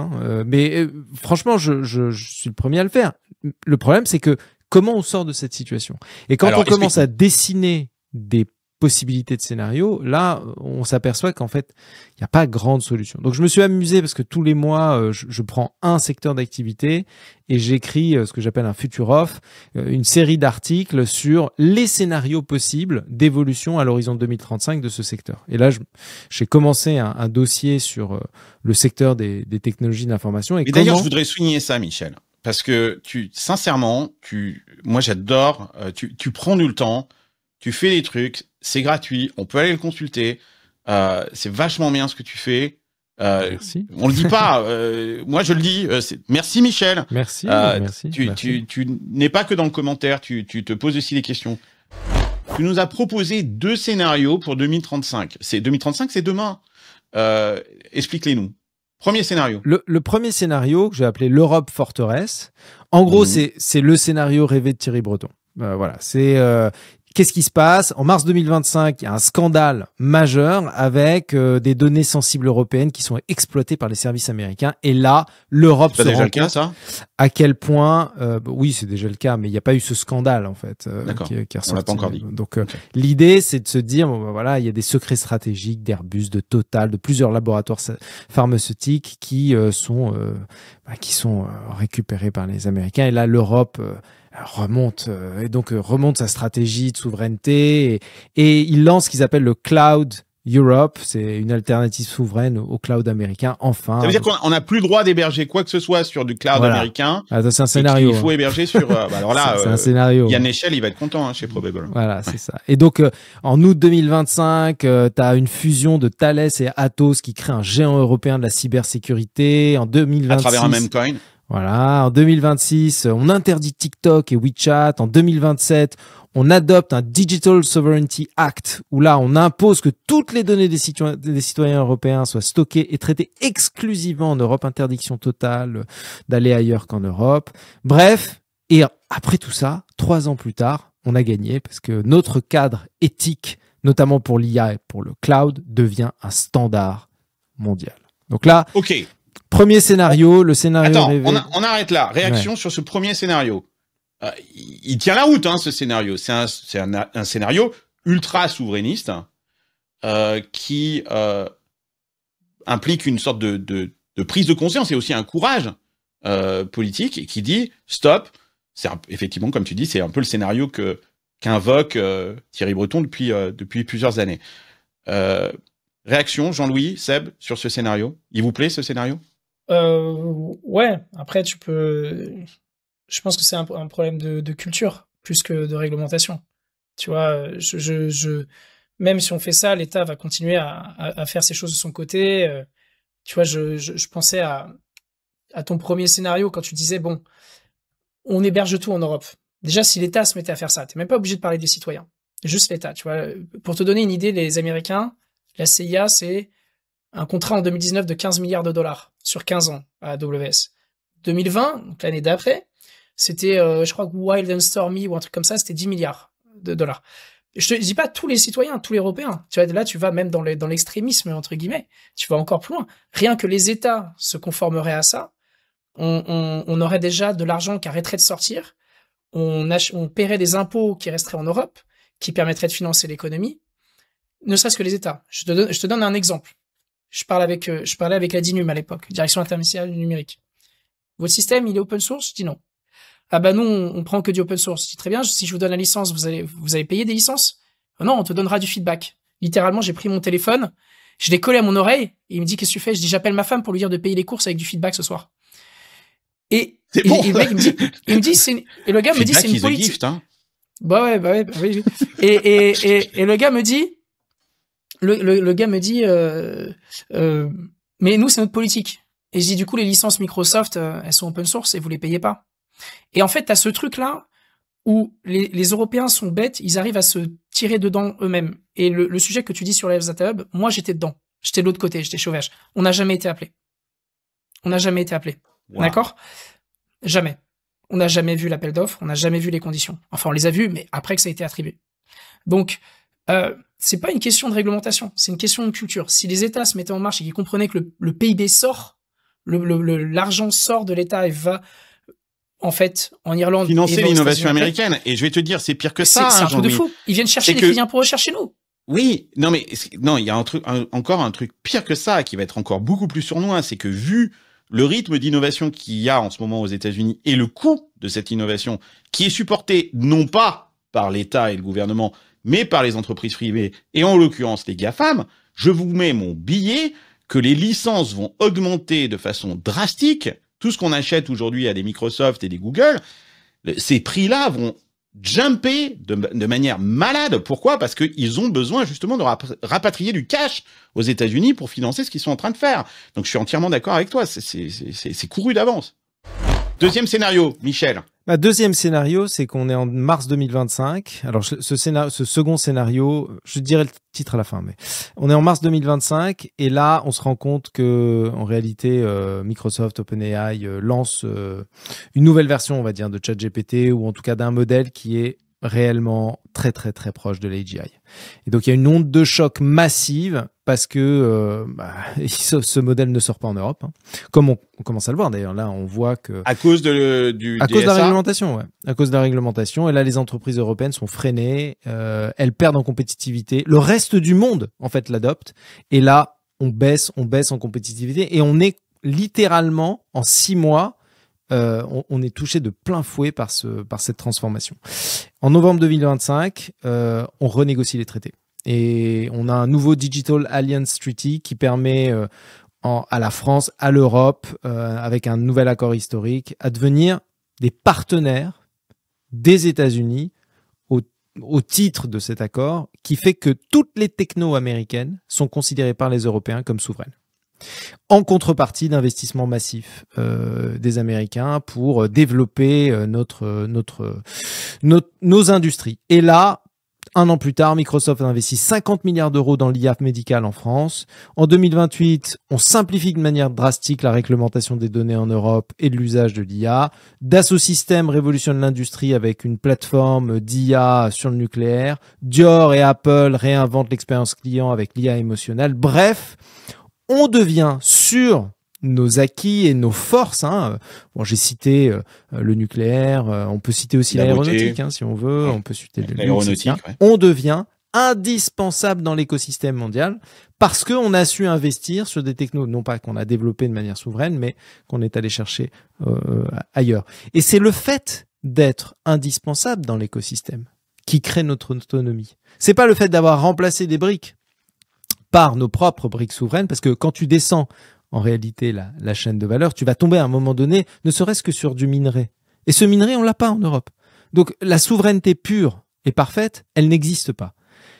S3: mais franchement, je suis le premier à le faire. Le problème, c'est que comment on sort de cette situation? Et quand on commence à dessiner des possibilités de scénario, là, on s'aperçoit qu'en fait, il n'y a pas grande solution. Donc, je me suis amusé parce que tous les mois, je prends un secteur d'activité et j'écris ce que j'appelle un future off, une série d'articles sur les scénarios possibles d'évolution à l'horizon 2035 de ce secteur. Et là, j'ai commencé un dossier sur le secteur des technologies d'information. Et
S2: d'ailleurs, je voudrais souligner ça, Michel, parce que sincèrement, moi, j'adore, tu prends du temps, tu fais des trucs, c'est gratuit, on peut aller le consulter, c'est vachement bien ce que tu fais.
S3: Merci.
S2: On le dit pas, moi je le dis. Merci Michel.
S3: Merci.
S2: Tu n'es pas que dans le commentaire, tu te poses aussi des questions. Tu nous as proposé 2 scénarios pour 2035. 2035, c'est demain. Explique-les-nous. Premier scénario.
S3: Le premier scénario que j'ai appelé l'Europe forteresse. En gros, c'est le scénario rêvé de Thierry Breton. Voilà, c'est qu'est-ce qui se passe? En mars 2025, il y a un scandale majeur avec des données sensibles européennes qui sont exploitées par les services américains. Et là, l'Europe se rend compte à quel point... oui, c'est déjà le cas, mais il n'y a pas eu ce scandale, en fait, qui est ressorti.
S2: On l'a pas encore dit.
S3: Donc, l'idée, c'est de se dire, voilà, il y a des secrets stratégiques d'Airbus, de Total, de plusieurs laboratoires pharmaceutiques qui sont récupérés par les Américains. Et là, l'Europe... remonte sa stratégie de souveraineté et il lance ce qu'ils appellent le Cloud Europe, c'est une alternative souveraine au cloud américain. Enfin,
S2: ça veut dire qu'on n'a plus le droit d'héberger quoi que ce soit sur du cloud américain.
S3: C'est un scénario.
S2: Il faut héberger sur. Alors là,
S3: c'est un scénario.
S2: Yann Echel, il va être content chez Probable.
S3: Voilà, c'est ça. Et donc, en août 2025, tu as une fusion de Thales et Atos qui crée un géant européen de la cybersécurité. En 2026,
S2: à travers un même coin.
S3: Voilà, en 2026, on interdit TikTok et WeChat. En 2027, on adopte un Digital Sovereignty Act où là, on impose que toutes les données des citoyens européens soient stockées et traitées exclusivement en Europe. Interdiction totale d'aller ailleurs qu'en Europe. Bref, et après tout ça, 3 ans plus tard, on a gagné parce que notre cadre éthique, notamment pour l'IA et pour le cloud, devient un standard mondial. Donc là...
S2: Ok.
S3: Premier scénario, le scénario rêvé.
S2: On arrête là. Réaction sur ce premier scénario. Il tient la route, ce scénario. C'est un scénario ultra souverainiste qui implique une sorte de prise de conscience et aussi un courage politique et qui dit stop. Effectivement, comme tu dis, c'est un peu le scénario qu'invoque Thierry Breton depuis plusieurs années. Réaction, Jean-Louis, Seb, sur ce scénario. Il vous plaît ce scénario?
S1: Ouais, après je pense que c'est un problème de culture plus que de réglementation. Tu vois, même si on fait ça, l'État va continuer à faire ses choses de son côté. Tu vois, je pensais à ton premier scénario quand tu disais, bon, on héberge tout en Europe. Déjà, si l'État se mettait à faire ça, t'es même pas obligé de parler des citoyens. Juste l'État, tu vois. Pour te donner une idée, les Américains, la CIA, c'est un contrat en 2019 de 15 milliards de dollars sur 15 ans à AWS. 2020, donc l'année d'après, c'était, je crois que Wild and Stormy ou un truc comme ça, c'était 10 milliards de dollars. Je te dis pas tous les citoyens, tous les Européens. Tu vois, là, tu vas même dans l'extrémisme, entre guillemets. Tu vas encore plus loin. Rien que les États se conformeraient à ça, on aurait déjà de l'argent qui arrêterait de sortir. On paierait des impôts qui resteraient en Europe, qui permettraient de financer l'économie. Ne serait-ce que les États. Je te donne un exemple. Je parlais avec la DINUM à l'époque, Direction interministérielle du numérique. Votre système, il est open source? Je dis non. Ah bah nous, on prend que du open source. Je dis très bien, si je vous donne la licence, vous allez payer des licences? Non, on te donnera du feedback. Littéralement, j'ai pris mon téléphone, je l'ai collé à mon oreille, et il me dit, qu'est-ce que tu fais? Je dis, j'appelle ma femme pour lui dire de payer les courses avec du feedback ce soir. Et le mec, il me dit, et le gars me dit, c'est une politique.
S2: Gift, hein.
S1: Bah oui. Et le gars me dit, le gars me dit, mais nous, c'est notre politique. Et je dis, du coup, les licences Microsoft, elles sont open source et vous les payez pas. Et en fait, t'as ce truc-là où les Européens sont bêtes, ils arrivent à se tirer dedans eux-mêmes. Et le sujet que tu dis sur les Data Hub, moi, j'étais dedans. J'étais de l'autre côté, j'étais chauvache. On n'a jamais été appelé. Wow. D'accord? Jamais. On n'a jamais vu l'appel d'offres, on n'a jamais vu les conditions. Enfin, on les a vus, mais après que ça a été attribué. Donc, c'est pas une question de réglementation, c'est une question de culture. Si les États se mettaient en marche et qu'ils comprenaient que le PIB sort, l'argent sort de l'État et va, en fait, en Irlande.
S2: Financer l'innovation américaine. Et je vais te dire, c'est pire que ça.
S1: C'est un truc de fou. Ils viennent chercher les crédits impôts recherche chez nous.
S2: Oui, non, il y a encore un truc pire que ça, qui va être encore beaucoup plus sournois, c'est que vu le rythme d'innovation qu'il y a en ce moment aux États-Unis et le coût de cette innovation, qui est supporté non pas par l'État et le gouvernement, mais par les entreprises privées, et en l'occurrence les GAFAM, je vous mets mon billet que les licences vont augmenter de façon drastique. Tout ce qu'on achète aujourd'hui à des Microsoft et des Google, ces prix-là vont jumper de manière malade. Pourquoi? Parce qu'ils ont besoin justement de rapatrier du cash aux États-Unis pour financer ce qu'ils sont en train de faire. Donc je suis entièrement d'accord avec toi, c'est couru d'avance. Deuxième scénario, Michel.
S3: Deuxième scénario, c'est qu'on est en mars 2025. Alors ce second scénario, je dirai le titre à la fin, mais on est en mars 2025 et là on se rend compte que en réalité Microsoft, OpenAI lance une nouvelle version, on va dire, de ChatGPT ou en tout cas d'un modèle qui est réellement très très très proche de l'AGI. Et donc il y a une onde de choc massive parce que ce modèle ne sort pas en Europe, hein. Comme on commence à le voir d'ailleurs. Là, on voit que
S2: à cause de
S3: la réglementation, ouais. À cause de la réglementation. Et là, les entreprises européennes sont freinées, elles perdent en compétitivité. Le reste du monde, en fait, l'adopte. Et là, on baisse en compétitivité et on est littéralement en 6 mois. On est touché de plein fouet par cette transformation. En novembre 2025, on renégocie les traités. Et on a un nouveau Digital Alliance Treaty qui permet à la France, à l'Europe, avec un nouvel accord historique, à devenir des partenaires des États-Unis au titre de cet accord, qui fait que toutes les technos américaines sont considérées par les Européens comme souveraines. En contrepartie d'investissements massifs des Américains pour développer nos industries. Et là, 1 an plus tard, Microsoft a investi 50 milliards d'euros dans l'IA médicale en France. En 2028, on simplifie de manière drastique la réglementation des données en Europe et de l'usage de l'IA. Dassault Systèmes révolutionne l'industrie avec une plateforme d'IA sur le nucléaire. Dior et Apple réinventent l'expérience client avec l'IA émotionnelle. Bref, on devient sur nos acquis et nos forces. Hein. Bon, j'ai cité le nucléaire, on peut citer aussi l'aéronautique, hein, si on veut, on peut citer l'aéronautique. Ouais. On devient indispensable dans l'écosystème mondial parce qu'on a su investir sur des technos, non pas qu'on a développé de manière souveraine, mais qu'on est allé chercher ailleurs. Et c'est le fait d'être indispensable dans l'écosystème qui crée notre autonomie. C'est pas le fait d'avoir remplacé des briques par nos propres briques souveraines, parce que quand tu descends en réalité la chaîne de valeur, tu vas tomber à un moment donné, ne serait-ce que sur du minerai. Et ce minerai, on l'a pas en Europe. Donc la souveraineté pure et parfaite, elle n'existe pas.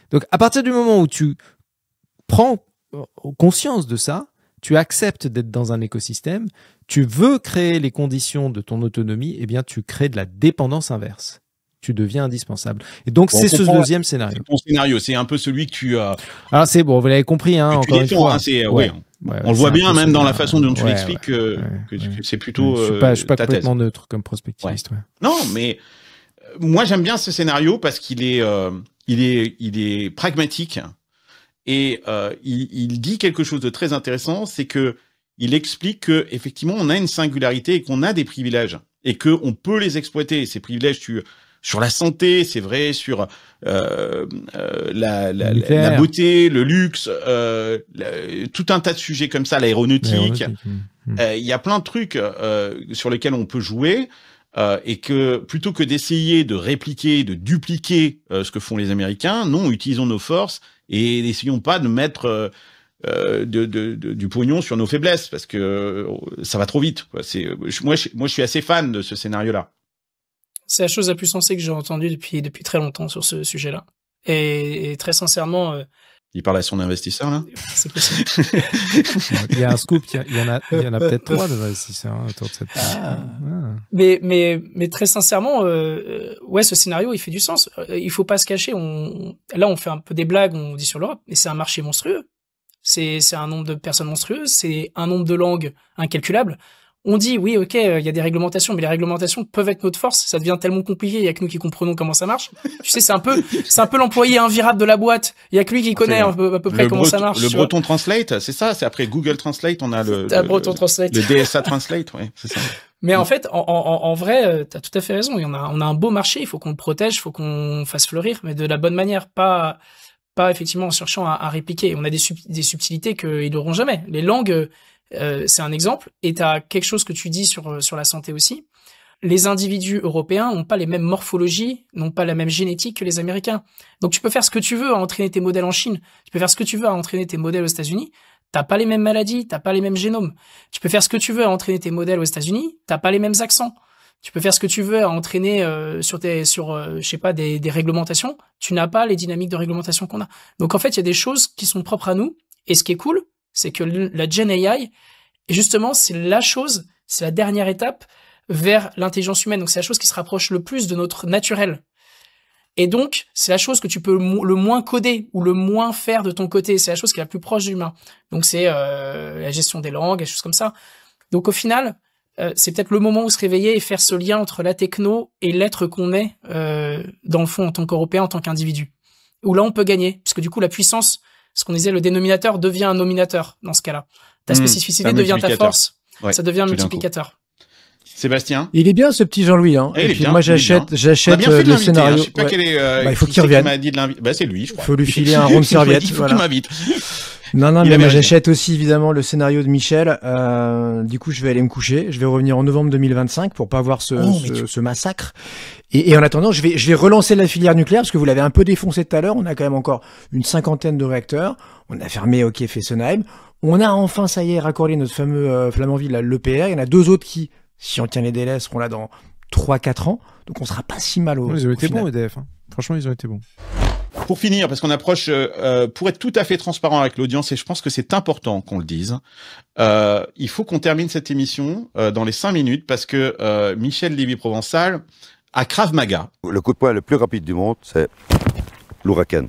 S3: Donc à partir du moment où tu prends conscience de ça, tu acceptes d'être dans un écosystème, tu veux créer les conditions de ton autonomie, eh bien tu crées de la dépendance inverse. Tu deviens indispensable. Et donc, c'est ce deuxième scénario.
S2: Ton scénario, c'est un peu celui que tu as...
S3: Alors, c'est bon, vous l'avez compris, hein, encore une fois.
S2: Hein, On le voit bien même dans la façon dont tu l'expliques que c'est plutôt.
S3: Je suis pas complètement neutre comme prospectiviste. Ouais.
S2: Non, mais moi j'aime bien ce scénario parce qu'il est, il est pragmatique et il dit quelque chose de très intéressant, c'est que il explique que effectivement on a une singularité et qu'on a des privilèges et que on peut les exploiter. Ces privilèges, sur la santé, c'est vrai, sur la beauté, le luxe, tout un tas de sujets comme ça, l'aéronautique. Il y a plein de trucs sur lesquels on peut jouer et que plutôt que d'essayer de répliquer, de dupliquer ce que font les Américains, non, utilisons nos forces et n'essayons pas de mettre du pognon sur nos faiblesses parce que ça va trop vite, quoi. Moi, je suis assez fan de ce scénario-là.
S1: C'est la chose la plus sensée que j'ai entendue depuis très longtemps sur ce sujet-là. Et très sincèrement...
S2: Il parle à son investisseur, là?
S1: C'est possible.
S3: Il y a un scoop, il y en a peut-être 3 d'investisseurs autour de cette...
S1: Mais très sincèrement, ouais, ce scénario, il fait du sens. Il faut pas se cacher. Là, on fait un peu des blagues, on dit sur l'Europe, mais c'est un marché monstrueux. C'est un nombre de personnes monstrueux, c'est un nombre de langues incalculable. On dit, oui, ok, il y a des réglementations, mais les réglementations peuvent être notre force. Ça devient tellement compliqué, il y a que nous qui comprenons comment ça marche. Tu sais, c'est un peu l'employé invirable de la boîte. Il y a que lui qui connaît à peu près comment ça marche.
S2: Le Breton Translate, c'est ça. C'est après Google Translate, on a le
S1: Translate.
S2: Le DSA Translate, ouais, c'est ça.
S1: Mais en fait, en vrai, t'as tout à fait raison. On a un beau marché, il faut qu'on le protège, il faut qu'on fasse fleurir, mais de la bonne manière, pas effectivement en cherchant à répliquer. On a des subtilités qu'ils n'auront jamais. Les langues, c'est un exemple, et t'as quelque chose que tu dis sur la santé aussi. Les individus européens n'ont pas les mêmes morphologies, n'ont pas la même génétique que les Américains. Donc tu peux faire ce que tu veux à entraîner tes modèles en Chine, tu peux faire ce que tu veux à entraîner tes modèles aux États-Unis, t'as pas les mêmes maladies, t'as pas les mêmes génomes. Tu peux faire ce que tu veux à entraîner tes modèles aux États-Unis, t'as pas les mêmes accents. Tu peux faire ce que tu veux à entraîner sur je sais pas, des réglementations, tu n'as pas les dynamiques de réglementation qu'on a. Donc en fait, il y a des choses qui sont propres à nous, et ce qui est cool, c'est que la Gen AI, justement, c'est la dernière étape vers l'intelligence humaine. Donc, c'est la chose qui se rapproche le plus de notre naturel. Et donc, c'est la chose que tu peux le moins coder ou le moins faire de ton côté. C'est la chose qui est la plus proche de l'humain. Donc, c'est la gestion des langues, des choses comme ça. Donc, au final, c'est peut-être le moment où se réveiller et faire ce lien entre la techno et l'être qu'on est, dans le fond, en tant qu'Européen, en tant qu'individu. Où là, on peut gagner. Parce que du coup, la puissance, ce qu'on disait, le dénominateur devient un nominateur dans ce cas-là. Ta spécificité devient ta force. Ouais, ça devient un multiplicateur.
S2: Sébastien.
S4: Il est bien ce petit Jean-Louis, hein.
S2: Et
S4: puis moi j'achète le scénario.
S2: Je sais pas quel est.
S4: Il faut qu'il revienne.
S2: C'est lui, je crois.
S4: Il faut lui filer un rond de serviette.
S2: Il faut qu'il m'invite.
S4: Non, mais moi j'achète aussi évidemment le scénario de Michel. Du coup, je vais aller me coucher. Je vais revenir en novembre 2025 pour pas voir ce massacre. Et en attendant, je vais relancer la filière nucléaire parce que vous l'avez un peu défoncé tout à l'heure. On a quand même encore une 50aine de réacteurs. On a fermé Fessenheim. On a enfin, ça y est, raccordé notre fameux Flamanville, l'EPR. Il y en a 2 autres qui, si on tient les délais, seront là dans 3-4 ans. Donc on sera pas si mal
S3: ils ont été bons, EDF. Hein. Franchement, ils ont été bons.
S2: Pour finir, parce qu'on approche, pour être tout à fait transparent avec l'audience, et je pense que c'est important qu'on le dise, il faut qu'on termine cette émission dans les 5 minutes, parce que Michel Lévy-Provençal a Krav Maga.
S9: Le coup de poing le plus rapide du monde, c'est l'Huracan.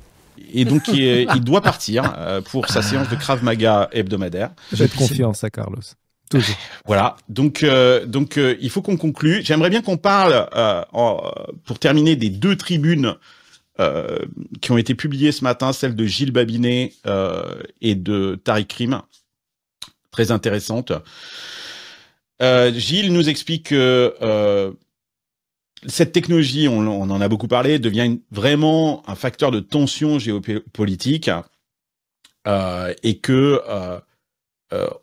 S2: Et donc, il doit partir pour sa séance de Krav Maga hebdomadaire.
S3: Faites confiance à Carlos. Toujours.
S2: Voilà. Donc, il faut qu'on conclue. J'aimerais bien qu'on parle, pour terminer, des 2 tribunes qui ont été publiées ce matin, celle de Gilles Babinet et de Tariq Rim. Très intéressante. Gilles nous explique que cette technologie, on en a beaucoup parlé, devient vraiment un facteur de tension géopolitique et que,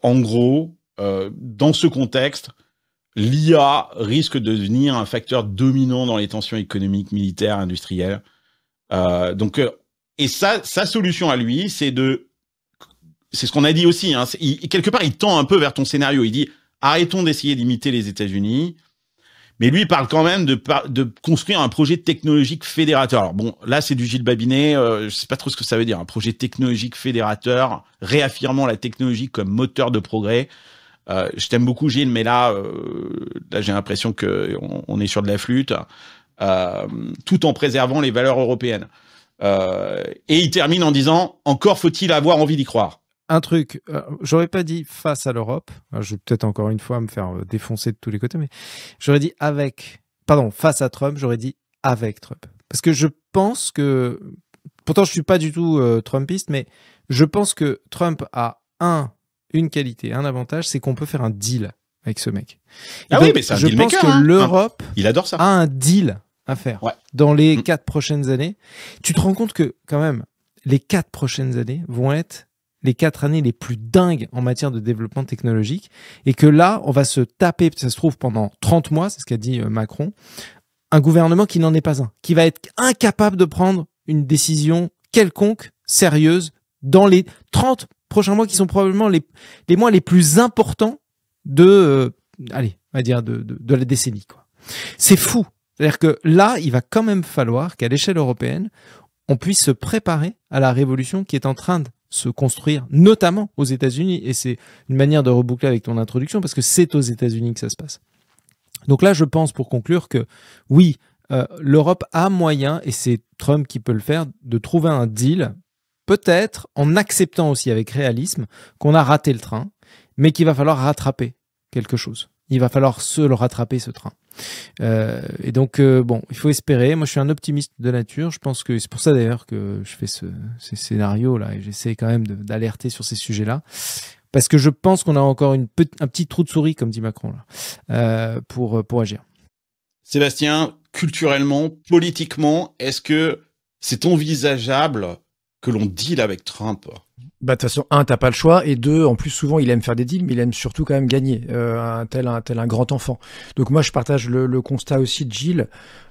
S2: en gros, dans ce contexte, l'IA risque de devenir un facteur dominant dans les tensions économiques, militaires, industrielles. Et sa solution à lui, c'est ce qu'on a dit aussi, hein, quelque part, il tend un peu vers ton scénario. Il dit, arrêtons d'essayer d'imiter les États-Unis. Mais lui, il parle quand même de construire un projet technologique fédérateur. Alors bon, là, c'est du Gilles Babinet. Je sais pas trop ce que ça veut dire. Un projet technologique fédérateur, réaffirmant la technologie comme moteur de progrès. Je t'aime beaucoup, Gilles, mais là j'ai l'impression que on est sur de la flûte, tout en préservant les valeurs européennes. Et il termine en disant, encore faut-il avoir envie d'y croire.
S3: un truc, j'aurais pas dit face à l'Europe, je vais peut-être encore une fois me faire défoncer de tous les côtés, mais j'aurais dit face à Trump, j'aurais dit avec Trump. Parce que je pense que, pourtant je suis pas du tout Trumpiste, mais je pense que Trump a une qualité, un avantage, c'est qu'on peut faire un deal avec ce mec. Et donc,
S2: oui, mais c'est un
S3: je
S2: deal
S3: pense
S2: maker,
S3: que
S2: hein.
S3: l'Europe
S2: Il adore ça.
S3: a un deal à faire dans les 4 prochaines années. Tu te rends compte que, quand même, les 4 prochaines années vont être les 4 années les plus dingues en matière de développement technologique, et que là, on va se taper, ça se trouve, pendant 30 mois, c'est ce qu'a dit Macron, un gouvernement qui n'en est pas un, qui va être incapable de prendre une décision quelconque, sérieuse, dans les 30 prochains mois qui sont probablement les mois les plus importants de on va dire de la décennie, quoi. C'est fou. C'est-à-dire que là, il va quand même falloir qu'à l'échelle européenne, on puisse se préparer à la révolution qui est en train de se construire, notamment aux États-Unis. Et c'est une manière de reboucler avec ton introduction, parce que c'est aux États-Unis que ça se passe. Donc là, je pense, pour conclure, que oui, l'Europe a moyen, et c'est Trump qui peut le faire, de trouver un deal, peut-être en acceptant aussi avec réalisme qu'on a raté le train, mais qu'il va falloir rattraper quelque chose. Il va falloir se le rattraper, ce train. Et donc, bon, il faut espérer. Moi, je suis un optimiste de nature. Je pense que c'est pour ça, d'ailleurs, que je fais ces scénarios-là, et j'essaie quand même d'alerter sur ces sujets-là. Parce que je pense qu'on a encore un petit trou de souris, comme dit Macron, là, pour agir.
S2: Sébastien, culturellement, politiquement, est-ce que c'est envisageable que l'on deal avec Trump?
S4: Bah, de toute façon, t'as pas le choix, et deux, en plus, souvent, il aime faire des deals, mais il aime surtout quand même gagner, un tel grand enfant. Donc moi, je partage le constat aussi de Gilles,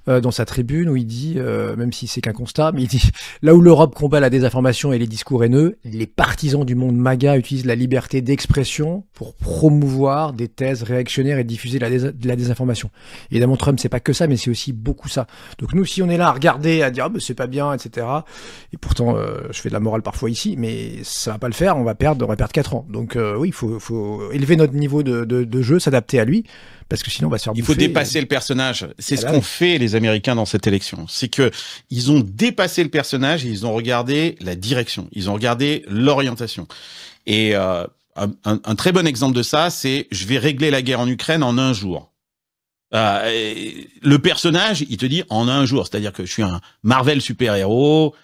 S4: dans sa tribune, où il dit, même si c'est qu'un constat, mais il dit, là où l'Europe combat la désinformation et les discours haineux, les partisans du monde MAGA utilisent la liberté d'expression pour promouvoir des thèses réactionnaires et diffuser de la désinformation. Évidemment, Trump, c'est pas que ça, mais c'est aussi beaucoup ça. Donc nous, si on est là à regarder, à dire, ah, bah, c'est pas bien, etc., et pourtant, je fais de la morale parfois ici, mais ça va pas le faire, on va perdre 4 ans. Donc oui, il faut élever notre niveau de jeu, s'adapter à lui, parce que sinon on va se faire bouffer.
S2: Il faut dépasser le personnage. C'est ce qu'ont fait les Américains dans cette élection. C'est que ils ont dépassé le personnage et ils ont regardé la direction. Ils ont regardé l'orientation. Et un très bon exemple de ça, c'est je vais régler la guerre en Ukraine en 1 jour. Le personnage, il te dit en 1 jour. C'est-à-dire que je suis un Marvel super-héros.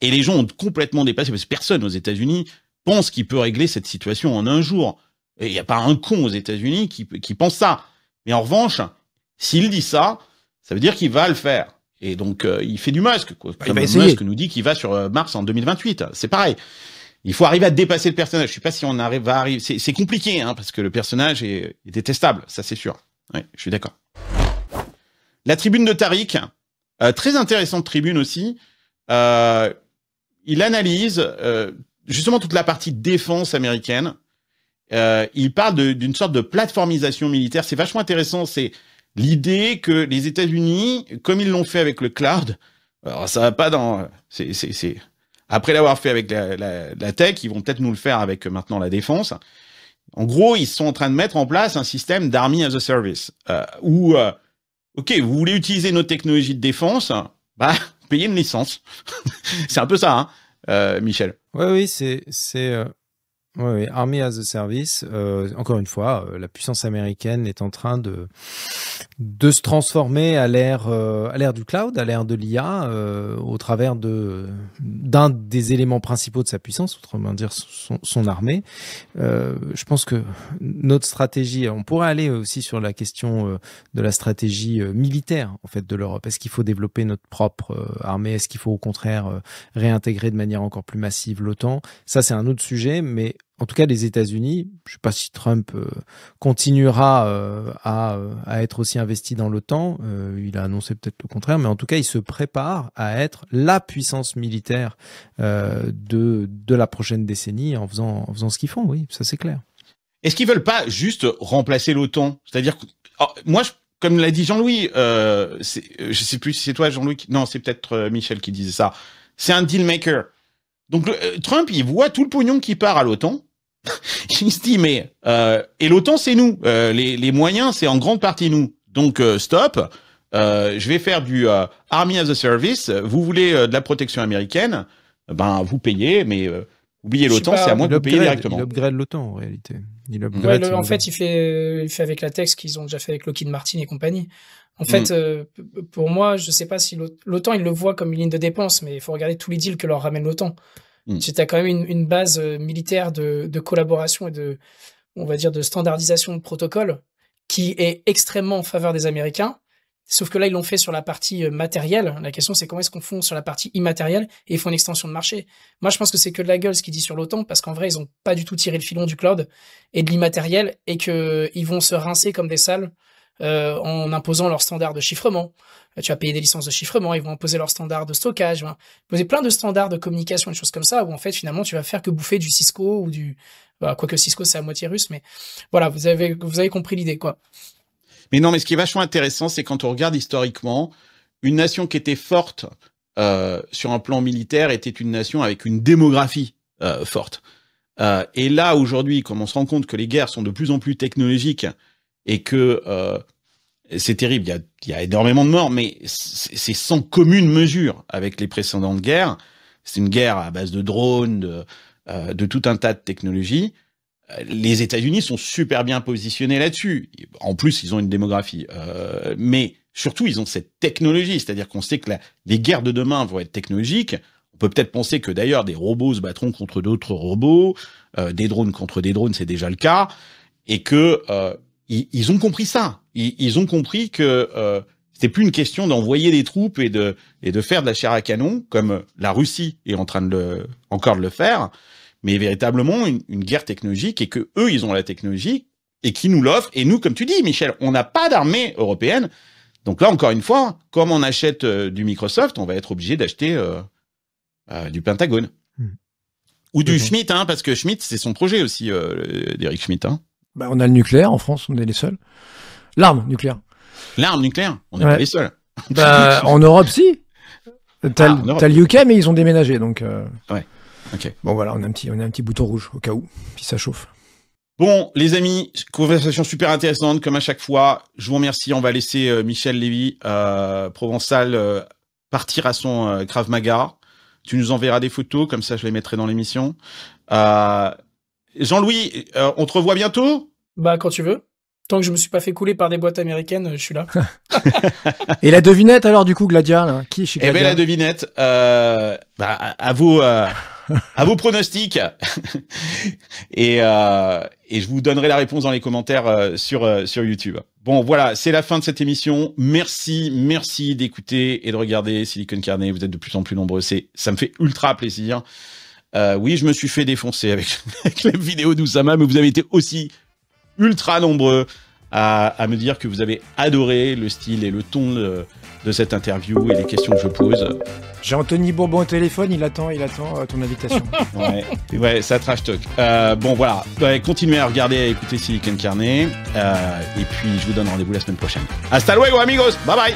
S2: Et les gens ont complètement dépassé, parce que personne aux États-Unis pense qu'il peut régler cette situation en 1 jour. Et il n'y a pas un con aux États-Unis qui pense ça. Mais en revanche, s'il dit ça, ça veut dire qu'il va le faire. Et donc, il fait du Musk, quoi. Comme Musk nous dit qu'il va sur Mars en 2028. C'est pareil. Il faut arriver à dépasser le personnage. Je sais pas si on arrive à arriver. C'est compliqué, hein, parce que le personnage est détestable. Ça, c'est sûr. Ouais, je suis d'accord. La tribune de Tariq, très intéressante tribune aussi. Il analyse justement toute la partie défense américaine. Il parle d'une sorte de plateformisation militaire. C'est vachement intéressant. C'est l'idée que les États-Unis, comme ils l'ont fait avec le cloud, alors ça va pas dans... Après l'avoir fait avec la tech, ils vont peut-être nous le faire avec maintenant la défense. En gros, ils sont en train de mettre en place un système d'Army as a Service où, ok, vous voulez utiliser nos technologies de défense, bah payer une licence. C'est un peu ça, hein, Michel.
S3: Oui, c'est oui, Army as a Service. Encore une fois, la puissance américaine est en train de se transformer à l'ère du cloud, à l'ère de l'IA, au travers d'un des éléments principaux de sa puissance, autrement dire son armée. Je pense que notre stratégie, on pourrait aller aussi sur la question de la stratégie militaire en fait de l'Europe. Est-ce qu'il faut développer notre propre armée? Est-ce qu'il faut au contraire réintégrer de manière encore plus massive l'OTAN? Ça, c'est un autre sujet, mais en tout cas, les États-Unis, je ne sais pas si Trump continuera à être aussi investi dans l'OTAN. Il a annoncé peut-être le contraire, mais en tout cas, il se prépare à être la puissance militaire de la prochaine décennie en faisant ce qu'ils font. Oui, ça c'est clair.
S2: Est-ce qu'ils veulent pas juste remplacer l'OTAN? C'est-à-dire que moi, comme l'a dit Jean-Louis, je sais plus si c'est toi, Jean-Louis. Non, c'est peut-être Michel qui disait ça. C'est un deal maker. Donc Trump, il voit tout le pognon qui part à l'OTAN. Il se dit mais et l'OTAN c'est nous, les moyens c'est en grande partie nous. Donc stop, je vais faire du Army as a Service. Vous voulez de la protection américaine, ben vous payez, mais Oubliez l'OTAN, c'est à moins de vous payer directement.
S3: Il upgrade l'OTAN en réalité.
S1: En fait, il fait avec la texte qu'ils ont déjà fait avec Lockheed Martin et compagnie. En fait, pour moi, je sais pas si l'OTAN, ils le voient comme une ligne de dépense, mais il faut regarder tous les deals que leur ramène l'OTAN. Tu as quand même une base militaire de collaboration et on va dire, de standardisation de protocole qui est extrêmement en faveur des Américains. Sauf que là, ils l'ont fait sur la partie matérielle. La question, c'est comment est-ce qu'on fait sur la partie immatérielle et ils font une extension de marché. Moi, je pense que c'est que de la gueule ce qu'ils disent sur l'OTAN parce qu'en vrai, ils ont pas du tout tiré le filon du cloud et de l'immatériel et qu'ils vont se rincer comme des salles en imposant leurs standards de chiffrement. Tu vas payer des licences de chiffrement, ils vont imposer leurs standards de stockage, ils vont imposer plein de standards de communication et des choses comme ça où en fait, finalement, tu vas faire que bouffer du Cisco ou du... quoique Cisco, c'est à moitié russe, mais voilà, vous avez compris l'idée, quoi.
S2: Mais non, mais ce qui est vachement intéressant, c'est quand on regarde historiquement, une nation qui était forte sur un plan militaire était une nation avec une démographie forte. Et là, aujourd'hui, comme on se rend compte que les guerres sont de plus en plus technologiques et que c'est terrible, il y a énormément de morts, mais c'est sans commune mesure avec les précédentes guerres. C'est une guerre à base de drones, de tout un tas de technologies. Les États-Unis sont super bien positionnés là-dessus. En plus, ils ont une démographie. Mais surtout, ils ont cette technologie. C'est-à-dire qu'on sait que les guerres de demain vont être technologiques. On peut peut-être penser que d'ailleurs, des robots se battront contre d'autres robots, des drones contre des drones, c'est déjà le cas. Et que ils ont compris ça. Ils ont compris que c'était plus une question d'envoyer des troupes et de faire de la chair à canon, comme la Russie est en train encore de le faire, mais véritablement une guerre technologique et que eux, ils ont la technologie et qui nous l'offrent. Et nous, comme tu dis, Michel, on n'a pas d'armée européenne. Donc là, encore une fois, comme on achète du Microsoft, on va être obligé d'acheter du Pentagone. Ou du Schmitt, hein, parce que Schmitt, c'est son projet aussi, d'Eric Schmitt. Hein.
S4: Bah, on a le nucléaire en France, on est les seuls. L'arme nucléaire.
S2: L'arme nucléaire, on n'est pas les seuls.
S4: Bah, en Europe, si. T'as le UK, mais ils ont déménagé, donc...
S2: Ouais. Okay.
S4: Bon voilà, on a un petit bouton rouge au cas où, puis ça chauffe.
S2: Bon, les amis, conversation super intéressante comme à chaque fois. Je vous remercie. On va laisser Michel Lévy, Provençal, partir à son Krav Maga. Tu nous enverras des photos, comme ça je les mettrai dans l'émission. Jean-Louis, on te revoit bientôt ?
S1: Bah quand tu veux. Tant que je me suis pas fait couler par des boîtes américaines, je suis là.
S4: Et la devinette alors du coup, Gladia, là, qui est chez Gladia ?
S2: Eh ben la devinette, à vos pronostics. et je vous donnerai la réponse dans les commentaires sur YouTube. Bon, voilà, c'est la fin de cette émission. Merci d'écouter et de regarder Silicon Carnet. Vous êtes de plus en plus nombreux. Ça me fait ultra plaisir. Oui, je me suis fait défoncer avec la vidéo d'Oussama, mais vous avez été aussi ultra nombreux à me dire que vous avez adoré le style et le ton de cette interview et les questions que je pose.
S4: J'ai Anthony Bourbon au téléphone, il attend ton invitation.
S2: Ouais, ça trash talk. Bon, voilà. Continuez à regarder et à écouter Silicon Carnet. Et puis, je vous donne rendez-vous la semaine prochaine. Hasta luego, amigos. Bye bye.